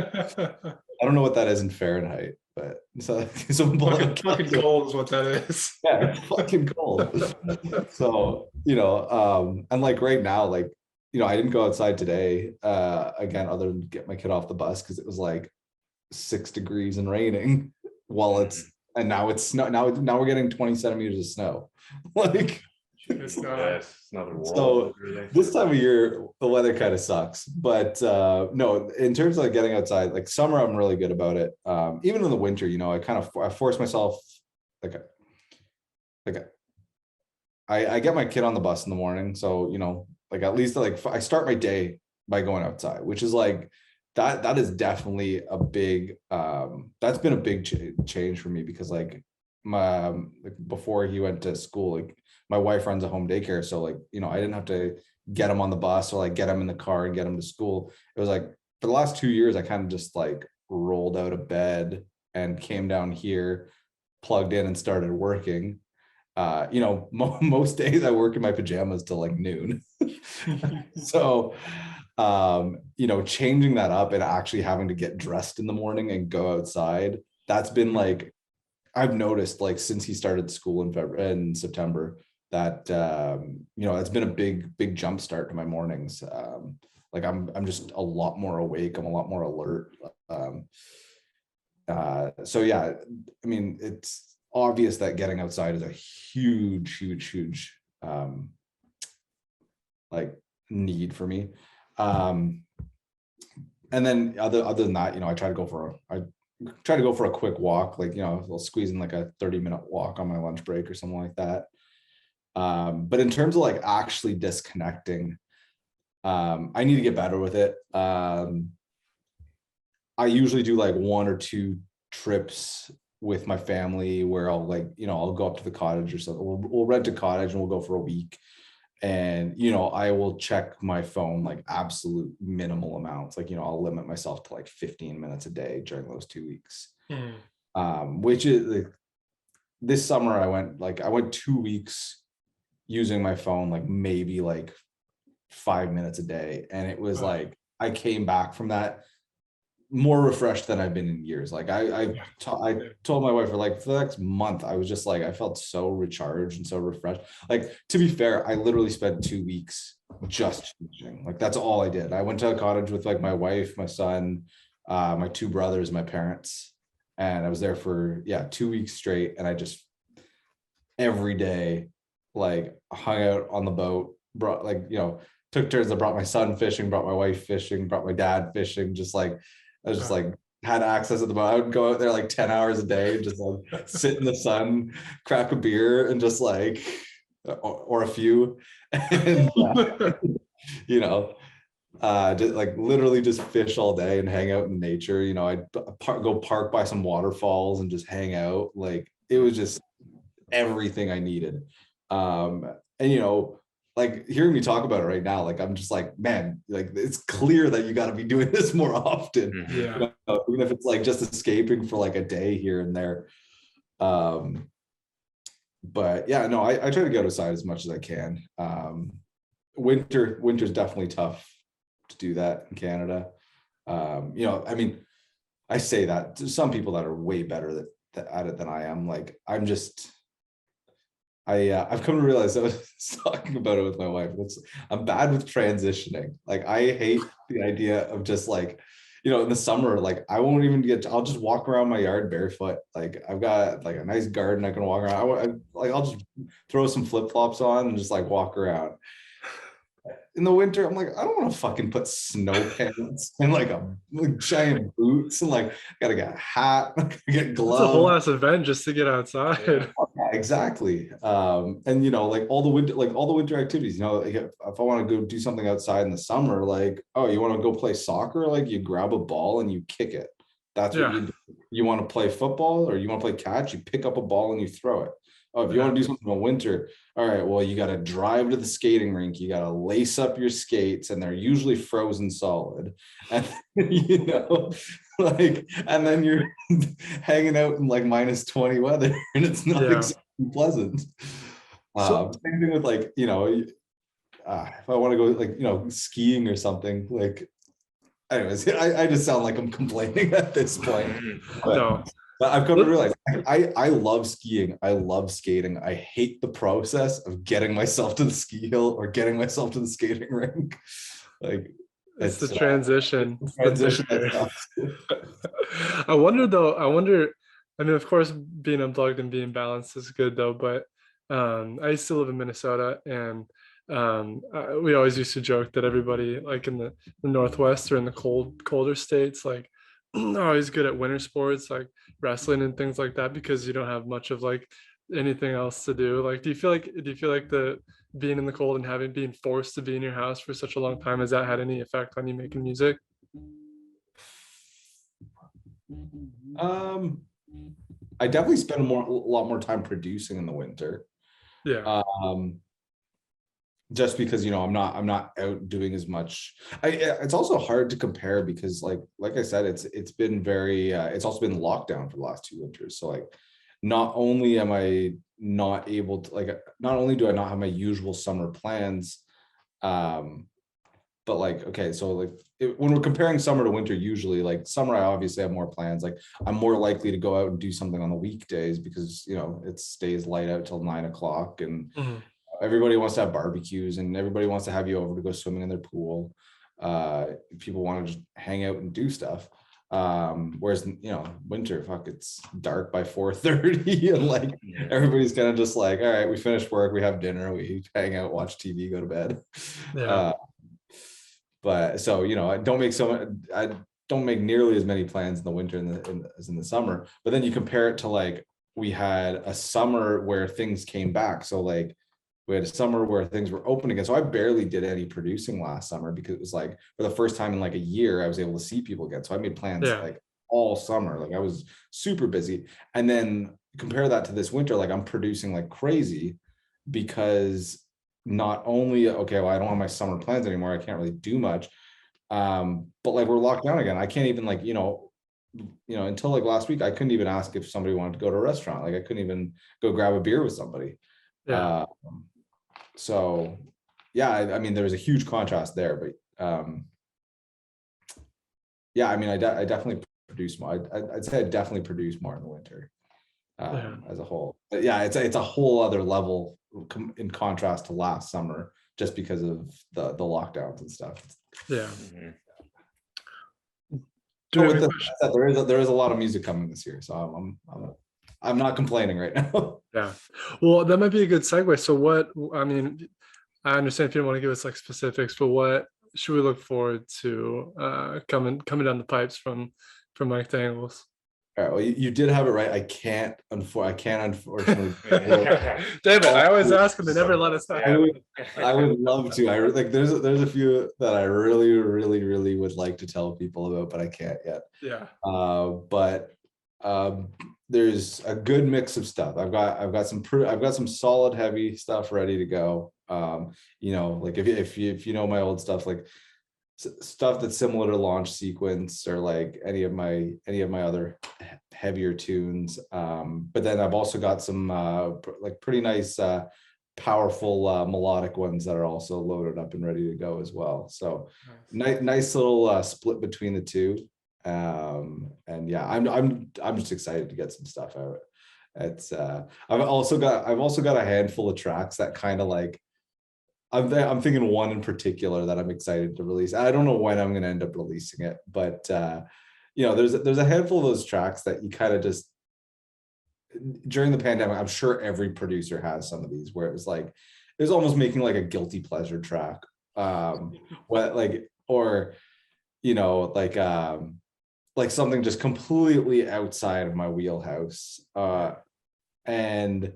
Speaker 5: I don't know what that is in Fahrenheit, but so
Speaker 3: fucking cold is what that is.
Speaker 5: Yeah, it's fucking cold. So, and like right now, like, I didn't go outside today, again, other than get my kid off the bus, because it was like 6 degrees and raining and now it's snow. Now we're getting 20 centimeters of snow. Like,
Speaker 2: It's another world.
Speaker 5: So this time of year, the weather kind of sucks, but no, in terms of like getting outside, like summer, I'm really good about it. Even in the winter, I force myself, I get my kid on the bus in the morning. So, like, at least like I start my day by going outside, which is like, that is definitely a big, that's been a big change for me, because like before he went to school, like my wife runs a home daycare. So like, I didn't have to get him on the bus or like get him in the car and get him to school. It was like, for the last 2 years, I kind of just like rolled out of bed and came down here, plugged in and started working. Most days I work in my pajamas till like noon. So, changing that up and actually having to get dressed in the morning and go outside, that's been like, I've noticed, like, since he started school in September, that it's been a big jump start to my mornings. Like, I'm just a lot more awake, I'm a lot more alert. So yeah, I mean, it's obvious that getting outside is a huge like need for me. And then other than that, I try to go for a quick walk, like, I'll squeeze in like a 30-minute walk on my lunch break or something like that. But in terms of like actually disconnecting, I need to get better with it. I usually do like 1 or 2 trips with my family where I'll like, I'll go up to the cottage or something. We'll rent a cottage and we'll go for a week. And, I will check my phone like absolute minimal amounts. Like, I'll limit myself to like 15 minutes a day during those 2 weeks. Which is like, this summer I went 2 weeks using my phone, like maybe like 5 minutes a day. And it was like, I came back from that more refreshed than I've been in years. Like I told my wife, for the next month, I was just like, I felt so recharged and so refreshed. Like, to be fair, I literally spent 2 weeks just teaching. Like, that's all I did. I went to a cottage with like my wife, my son, my 2 brothers, my parents, and I was there for 2 weeks straight. And I just every day like hung out on the boat, brought took turns. I brought my son fishing, brought my wife fishing, brought my dad fishing, just like I was just like had access to the boat. I would go out there like 10 hours a day and just like sit in the sun, crack a beer, and just like, or a few, and just like literally just fish all day and hang out in nature. I'd go park by some waterfalls and just hang out. Like, it was just everything I needed. And like, hearing me talk about it right now, like, I'm just like, man, like, it's clear that you got to be doing this more often.
Speaker 3: Yeah.
Speaker 5: Even if it's like just escaping for like a day here and there. But yeah, no, I try to go outside as much as I can. Winter's definitely tough to do that in Canada. I mean, I say that to some people that are way better at it than I am. Like, I've come to realize, I was talking about it with my wife. I'm bad with transitioning. Like I hate the idea of just like, in the summer, like I won't even I'll just walk around my yard barefoot. Like I've got like a nice garden I can walk around. I'll just throw some flip-flops on and just like walk around. In the winter, I'm like, I don't want to fucking put snow pants and like giant boots and like gotta get a hat, get gloves.
Speaker 3: It's a whole ass event just to get outside.
Speaker 5: Yeah, exactly. And like all the winter activities, like if I want to go do something outside in the summer, like, oh, you want to go play soccer, like you grab a ball and you kick it. That's what you do. You want to play football or you want to play catch, you pick up a ball and you throw it. Oh, if you want to do something in winter, all right, well, you got to drive to the skating rink. You got to lace up your skates and they're usually frozen solid. And, and then you're hanging out in like -20 weather and it's not exactly pleasant. Same thing with like, if I want to go like, skiing or something, like, anyways, I just sound like I'm complaining at this point. But I've come to realize I love skiing. I love skating. I hate the process of getting myself to the ski hill or getting myself to the skating rink. Like
Speaker 3: it's the transition.
Speaker 5: That
Speaker 3: I wonder, I mean, of course, being unplugged and being balanced is good though, but I used to live in Minnesota and we always used to joke that everybody like in the Northwest or in the colder states, like are always good at winter sports like wrestling and things like that because you don't have much of like anything else to do. Like do you feel like the being in the cold and being forced to be in your house for such a long time, has that had any effect on you making music?
Speaker 5: I definitely spend a lot more time producing in the winter. Just because I'm not out doing as much. It's also hard to compare because like I said, it's been very it's also been lockdown for the last 2 winters. So like not only am I not able to not only do I not have my usual summer plans, but like okay, so like when we're comparing summer to winter, usually like summer I obviously have more plans. Like I'm more likely to go out and do something on the weekdays because it stays light out till 9 o'clock and everybody wants to have barbecues and everybody wants to have you over to go swimming in their pool. People want to just hang out and do stuff. Whereas winter, it's dark by 4:30 and like everybody's kind of just like, all right, we finished work, we have dinner, we hang out, watch TV, go to bed. But so I don't make nearly as many plans in the winter as in the summer. But then you compare it to like we had a summer where things came back. So like we had a summer where things were open again. So I barely did any producing last summer because it was like for the first time in like a year, I was able to see people again. So I made plans like all summer. Like I was super busy. And then compare that to this winter, like I'm producing like crazy because not only, okay, well, I don't have my summer plans anymore. I can't really do much. But like we're locked down again. I can't even like, until like last week, I couldn't even ask if somebody wanted to go to a restaurant. Like I couldn't even go grab a beer with somebody. So yeah, I mean, there was a huge contrast there, but yeah, I mean, I definitely produce more. I'd say I definitely produce more in the winter as a whole. But yeah, it's a whole other level in contrast to last summer, just because of the lockdowns and stuff.
Speaker 3: Yeah.
Speaker 5: There is a lot of music coming this year, so I'm not complaining right now.
Speaker 3: Yeah. Well, that might be a good segue. So what, I mean, I understand if you don't want to give us like specifics, but what should we look forward to coming down the pipes from Mike Danglez?
Speaker 5: All right. Well, you did have it right. I can't unfortunately.
Speaker 3: Damn it! I always ask them. They never let us know.
Speaker 5: I would love to. There's a few that I really, really, really would like to tell people about, but I can't yet.
Speaker 3: Yeah.
Speaker 5: But there's a good mix of stuff. I've got some solid heavy stuff ready to go. Like if you know my old stuff, like stuff that's similar to Launch Sequence or like any of my other heavier tunes. But then I've also got some like pretty nice powerful melodic ones that are also loaded up and ready to go as well. So nice little split between the two. And yeah, I'm just excited to get some stuff out. It's I've also got a handful of tracks that kind of like I'm thinking one in particular that I'm excited to release. I don't know when I'm going to end up releasing it, but there's a handful of those tracks that you kind of just during the pandemic. I'm sure every producer has some of these where it was like it was almost making like a guilty pleasure track, what like or like something just completely outside of my wheelhouse, and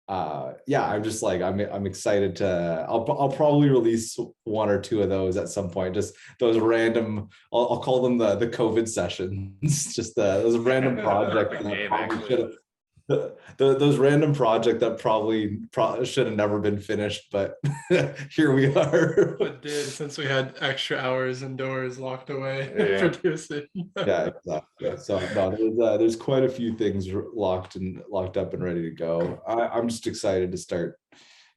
Speaker 5: I'm just like I'm excited to I'll probably release one or two of those at some point, just those random I'll call them the COVID sessions, just those random projects that probably should have those random project that probably should have never been finished, but here we are.
Speaker 3: But did, since we had extra hours indoors locked away producing.
Speaker 5: Yeah, exactly. So no, there's quite a few things locked up and ready to go. I'm just excited to start,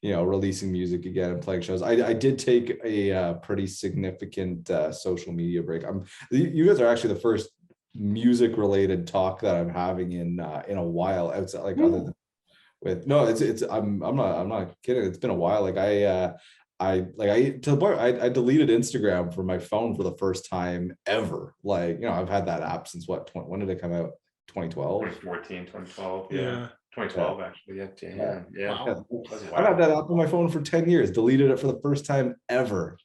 Speaker 5: releasing music again and playing shows. I did take a pretty significant social media break. You guys are actually the first music related talk that I'm having in a while outside, like other than with I'm not kidding. It's been a while. Like I to the point I deleted Instagram from my phone for the first time ever. Like, I've had that app since when did it come out? 2012?
Speaker 2: 2014, 2012.
Speaker 3: Yeah.
Speaker 2: 2012 actually. Yeah.
Speaker 3: Wow.
Speaker 5: I've had that app on my phone for 10 years, deleted it for the first time ever.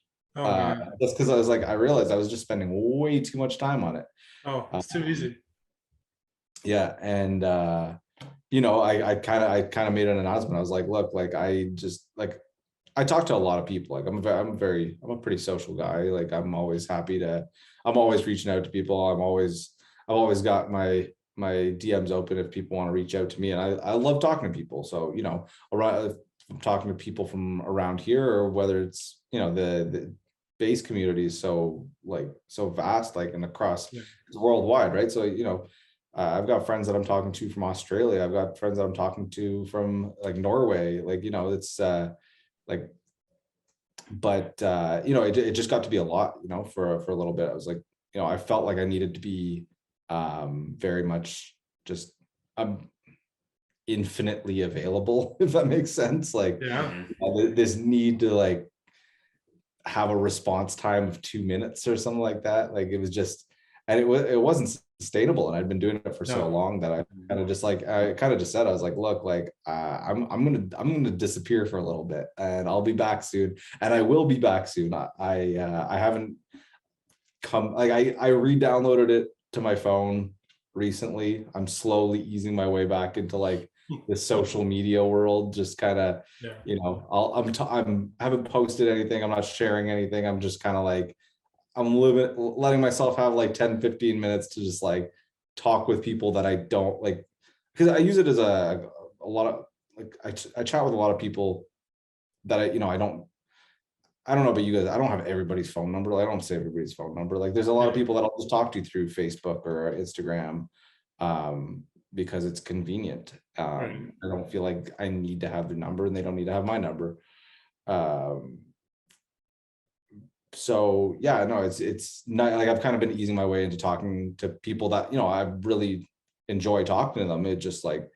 Speaker 5: Just because I realized I was just spending way too much time on it.
Speaker 3: Oh, it's too easy.
Speaker 5: Yeah, and I kind of made an announcement. I was like, look, like I talk to a lot of people. Like I'm a pretty social guy. Like I'm always reaching out to people. I've always got my DMs open if people want to reach out to me, and I love talking to people. So if I'm talking to people from around here, or whether it's the bass community is so vast, like and across worldwide, right? So I've got friends that I'm talking to from Australia. I've got friends that I'm talking to from like Norway. Like it's it just got to be a lot. For a little bit, I was like, I felt like I needed to be very much just infinitely available, if that makes sense. Like this need to like have a response time of 2 minutes or something like that. Like it was just, and it wasn't sustainable, and I'd been doing it for so long that I kind of just said, I was like, look, like I'm gonna disappear for a little bit, and I'll be back soon, and I will be back soon. I haven't come, like I re-downloaded it to my phone recently. I'm slowly easing my way back into like the social media world, just kind of I haven't posted anything, I'm not sharing anything, I'm just kind of like I'm letting myself have like 10-15 minutes to just like talk with people that I don't like, because I use it as a lot of like I chat with a lot of people that I don't know about you guys. I don't have everybody's phone number. I don't say everybody's phone number. Like there's a lot of people that I'll just talk to through Facebook or Instagram, because it's convenient. I don't feel like I need to have their number, and they don't need to have my number. So yeah, no, it's not like I've kind of been easing my way into talking to people that I really enjoy talking to them. It just like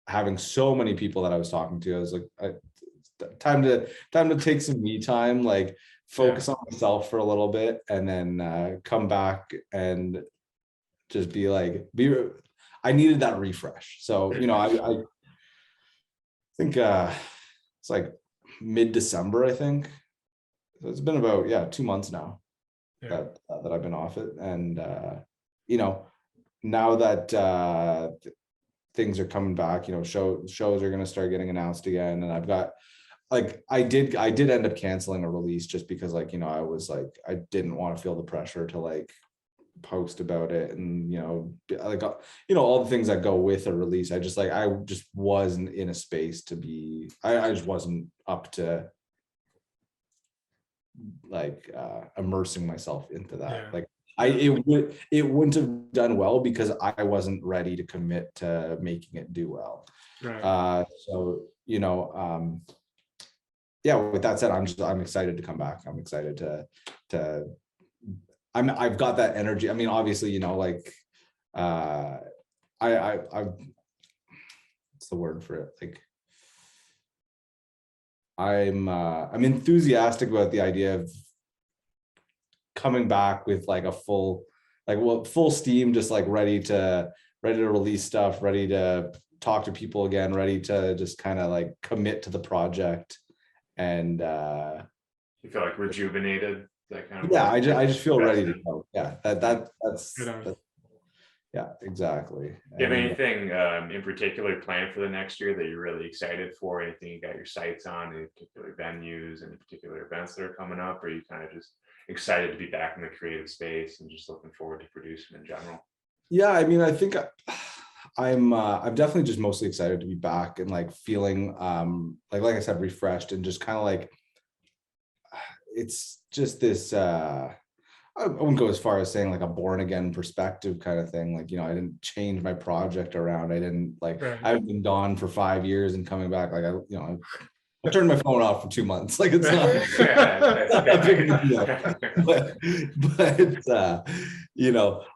Speaker 5: having so many people that I was talking to, I was like, time to take some me time, like focus on myself for a little bit, and then come back and just be like, I needed that refresh. So I think it's like mid-December, I think. So it's been about 2 months now that I've been off it, and now that things are coming back, shows are going to start getting announced again, and I've got like I did end up canceling a release just because I was like, I didn't want to feel the pressure to like post about it, and all the things that go with a release. I just wasn't in a space to be, I just wasn't up to like immersing myself into that. Like it wouldn't have done well because I wasn't ready to commit to making it do well. So with that said, I'm excited to come back. I'm excited to I've got that energy. I mean, obviously, what's the word for it? Like, I'm enthusiastic about the idea of coming back with like a full steam, just like ready to release stuff, ready to talk to people again, ready to just kind of like commit to the project. And
Speaker 2: you feel like rejuvenated, that kind of
Speaker 5: yeah, I just feel ready to go. Yeah, that's yeah, exactly.
Speaker 2: Do you have anything in particular planned for the next year that you're really excited for? Anything you got your sights on, any particular venues, any particular events that are coming up? Or are you kind of just excited to be back in the creative space and just looking forward to producing in general?
Speaker 5: Yeah, I mean, I think I'm definitely just mostly excited to be back and like feeling like I said, refreshed, and just kind of like it's just this I wouldn't go as far as saying like a born again perspective kind of thing. Like, I didn't change my project around. I didn't like,
Speaker 3: Right.
Speaker 5: I've been gone for 5 years and coming back. Like, I turned my phone off for 2 months. Like, it's not, not that big of a deal.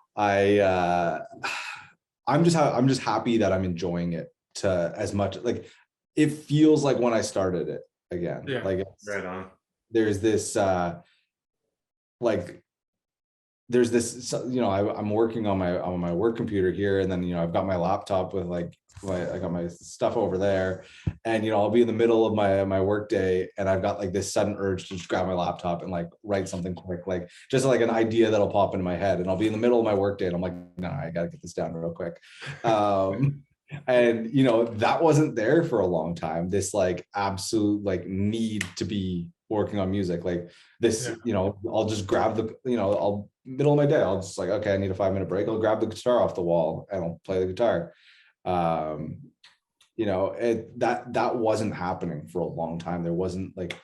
Speaker 5: I'm just happy that I'm enjoying it to as much. Like, it feels like when I started it again.
Speaker 3: Yeah.
Speaker 5: Like,
Speaker 2: Right on.
Speaker 5: there's this I'm working on my work computer here, and then I've got my laptop with I got my stuff over there, and I'll be in the middle of my work day, and I've got like this sudden urge to just grab my laptop and like write something quick, like just like an idea that'll pop into my head, and I'll be in the middle of my work day and I'm like, no, I gotta get this down real quick. And that wasn't there for a long time, this like absolute like need to be working on music like this. I'll just grab I'll middle of my day, I'll just like, okay, I need a 5-minute break, I'll grab the guitar off the wall and I'll play the guitar. That wasn't happening for a long time. There wasn't like,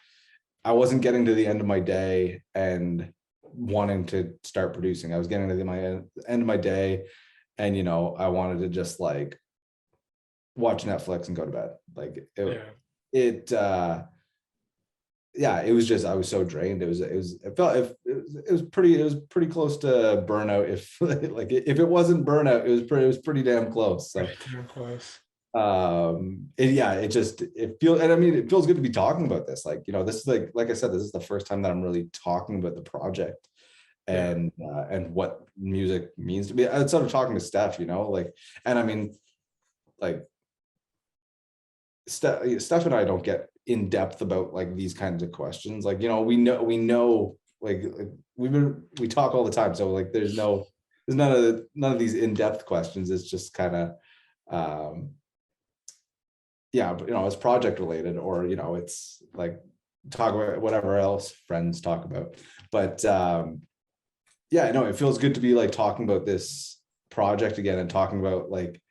Speaker 5: I wasn't getting to the end of my day and wanting to start producing. I was getting to the end of my day and I wanted to just like watch Netflix and go to bed. Like it was just, I was so drained. It was pretty close to burnout. If it wasn't burnout, it was pretty damn close. So
Speaker 3: Damn close.
Speaker 5: it feels good to be talking about this. Like, this is like I said, this is the first time that I'm really talking about the project and what music means to me outside of talking to Steph, and I mean, like, Steph and I don't get in depth about like these kinds of questions. Like, we know like we talk all the time. So like, there's none of these in-depth questions. It's just kind of, but it's project related, or, it's like talk about whatever else friends talk about. But it feels good to be like talking about this project again and talking about like,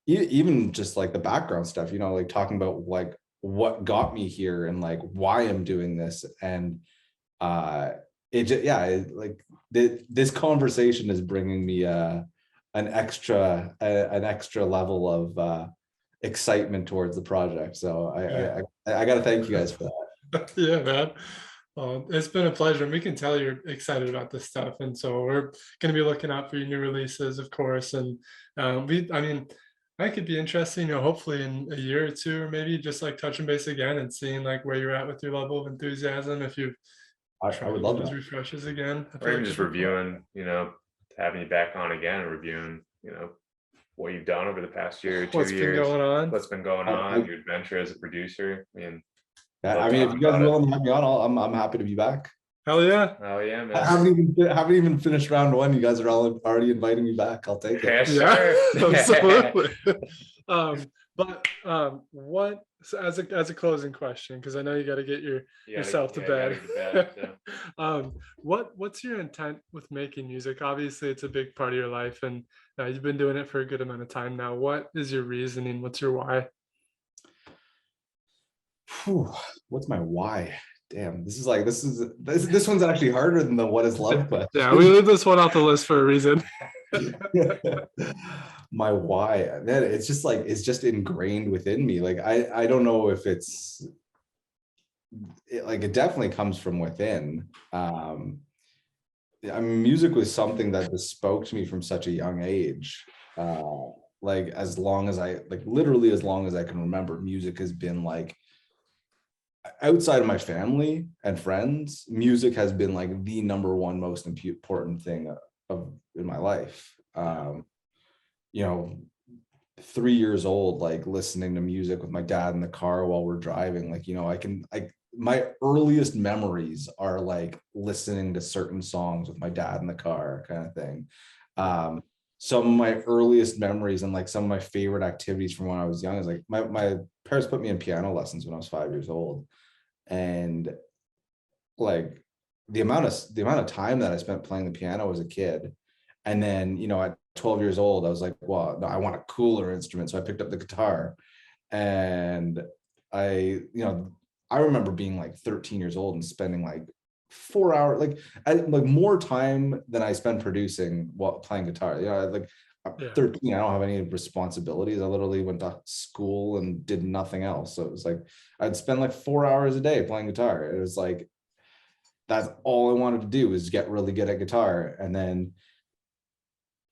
Speaker 5: even just like the background stuff, like talking about like what got me here and like why I'm doing this. And this conversation is bringing me an extra level of excitement towards the project. So I got to thank you guys for that.
Speaker 3: Yeah, man. It's been a pleasure, and we can tell you're excited about this stuff. And so we're going to be looking out for your new releases, of course. And I could be interesting, hopefully in a year or two, or maybe just like touching base again and seeing like where you're at with your level of enthusiasm. If you've
Speaker 5: I would love
Speaker 3: those
Speaker 5: that.
Speaker 3: refreshes again,
Speaker 2: or even just reviewing, having you back on again and reviewing, what you've done over the past year or 2 years, what's been going on, your adventure as a producer.
Speaker 5: If you guys are willing to have me on, I'm happy to be back.
Speaker 3: Hell yeah.
Speaker 2: Oh yeah, man.
Speaker 5: I haven't even finished round one. You guys are all already inviting me back. I'll take it.
Speaker 3: Yeah, absolutely. What, so as a closing question, because I know you got to get yourself to bed. What's your intent with making music? Obviously, it's a big part of your life, and you've been doing it for a good amount of time now. What is your reasoning? What's your why?
Speaker 5: What's my why? Damn, this one's actually harder than the what is love question.
Speaker 3: Yeah, we leave this one off the list for a reason.
Speaker 5: My why, man, it's just ingrained within me. Like, I don't know if it definitely comes from within. Music was something that just spoke to me from such a young age. like as long as I like literally as long as I can remember, music has been like outside of my family and friends, music has been like the number one most important thing in my life. 3 years old, like listening to music with my dad in the car while we're driving, like, my earliest memories are like listening to certain songs with my dad in the car kind of thing. Some of my earliest memories and like some of my favorite activities from when I was young is like my parents put me in piano lessons when I was 5 years old. And like the amount of time that I spent playing the piano as a kid. And then, at 12 years old, I was like, well, no, I want a cooler instrument. So I picked up the guitar. And I remember being like 13 years old and spending like 4 hours, like more time than I spend producing while playing guitar. 13, I don't have any responsibilities. I literally went to school and did nothing else. So it was like, I'd spend like 4 hours a day playing guitar. It was like, that's all I wanted to do was get really good at guitar. And then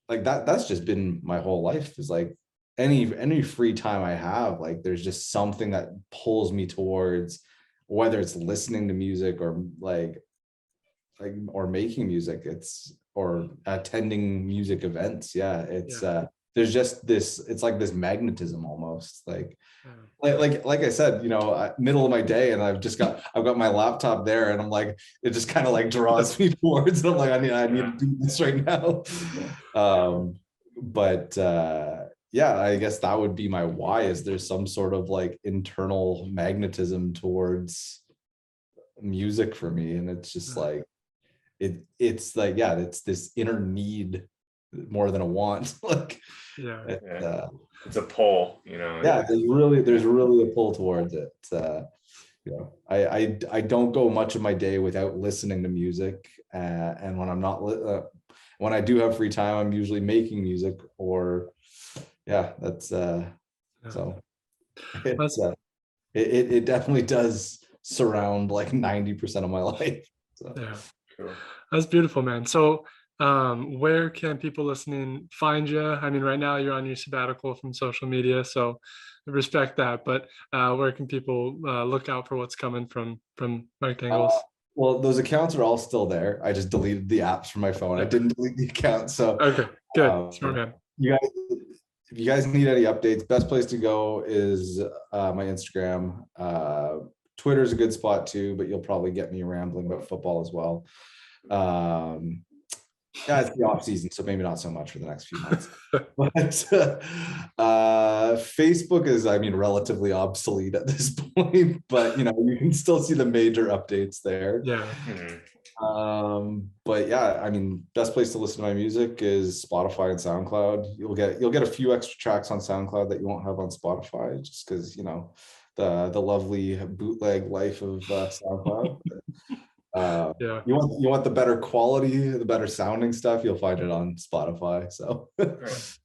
Speaker 5: like that's just been my whole life, is like any free time I have, like there's just something that pulls me towards, whether it's listening to music or or making music, or attending music events. There's just this, it's like this magnetism almost, like I said, middle of my day, and I've got my laptop there, and I'm like, it just kind of like draws me towards it. I'm like, I need to do this right now. I guess that would be my why, is there's some sort of like internal magnetism towards music for me. And it's just like, it's like, it's this inner need more than a want. Like,
Speaker 2: it's a pull,
Speaker 5: there's really a pull towards it. I don't go much of my day without listening to music, and when I'm not when I do have free time, I'm usually making music, or so it definitely does surround like 90% of my life. So.
Speaker 3: Yeah, cool. That's beautiful, man. So where can people listening find you? I mean, right now you're on your sabbatical from social media, so I respect that, but where can people look out for what's coming from Mike Danglez?
Speaker 5: Well, those accounts are all still there. I just deleted the apps from my phone. I didn't delete the account. So
Speaker 3: okay, good. Smart man.
Speaker 5: If you guys need any updates, best place to go is my Instagram. Twitter's a good spot too, but you'll probably get me rambling about football as well. It's the off season, so maybe not so much for the next few months. But Facebook is, relatively obsolete at this point, but you can still see the major updates there.
Speaker 3: Yeah.
Speaker 5: Best place to listen to my music is Spotify and SoundCloud. You'll get a few extra tracks on SoundCloud that you won't have on Spotify, just because the lovely bootleg life of SoundCloud. You want the better quality, the better sounding stuff, you'll find it on Spotify. So that's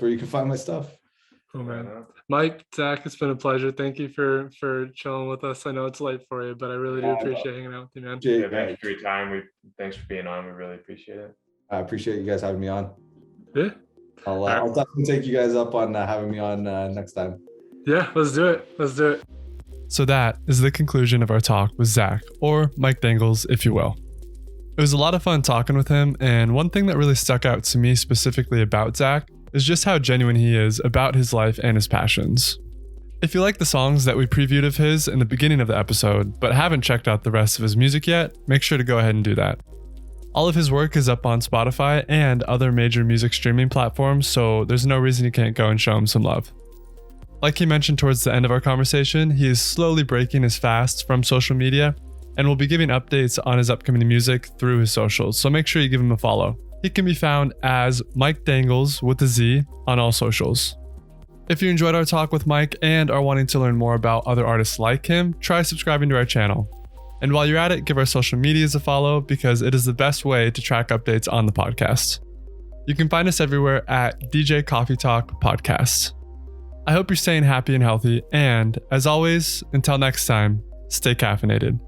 Speaker 5: where you can find my stuff.
Speaker 3: Oh man, Mike, Zach, it's been a pleasure. Thank you for chilling with us. I know it's late for you, but I really do appreciate hanging out with you, man.
Speaker 2: Thank you for your time. Thanks for being on. We really appreciate it.
Speaker 5: I appreciate you guys having me on.
Speaker 3: Yeah,
Speaker 5: I'll definitely take you guys up on having me on next time.
Speaker 3: Yeah, let's do it. So that is the conclusion of our talk with Zach, or Mike Danglez, if you will. It was a lot of fun talking with him, and one thing that really stuck out to me specifically about Zach is just how genuine he is about his life and his passions. If you like the songs that we previewed of his in the beginning of the episode, but haven't checked out the rest of his music yet, make sure to go ahead and do that. All of his work is up on Spotify and other major music streaming platforms, so there's no reason you can't go and show him some love. Like he mentioned towards the end of our conversation, he is slowly breaking his fast from social media and will be giving updates on his upcoming music through his socials, so make sure you give him a follow. He can be found as Mike Danglez with a Z on all socials. If you enjoyed our talk with Mike and are wanting to learn more about other artists like him, try subscribing to our channel. And while you're at it, give our social medias a follow, because it is the best way to track updates on the podcast. You can find us everywhere at DJ Coffee Talk Podcast. I hope you're staying happy and healthy, and as always, until next time, stay caffeinated.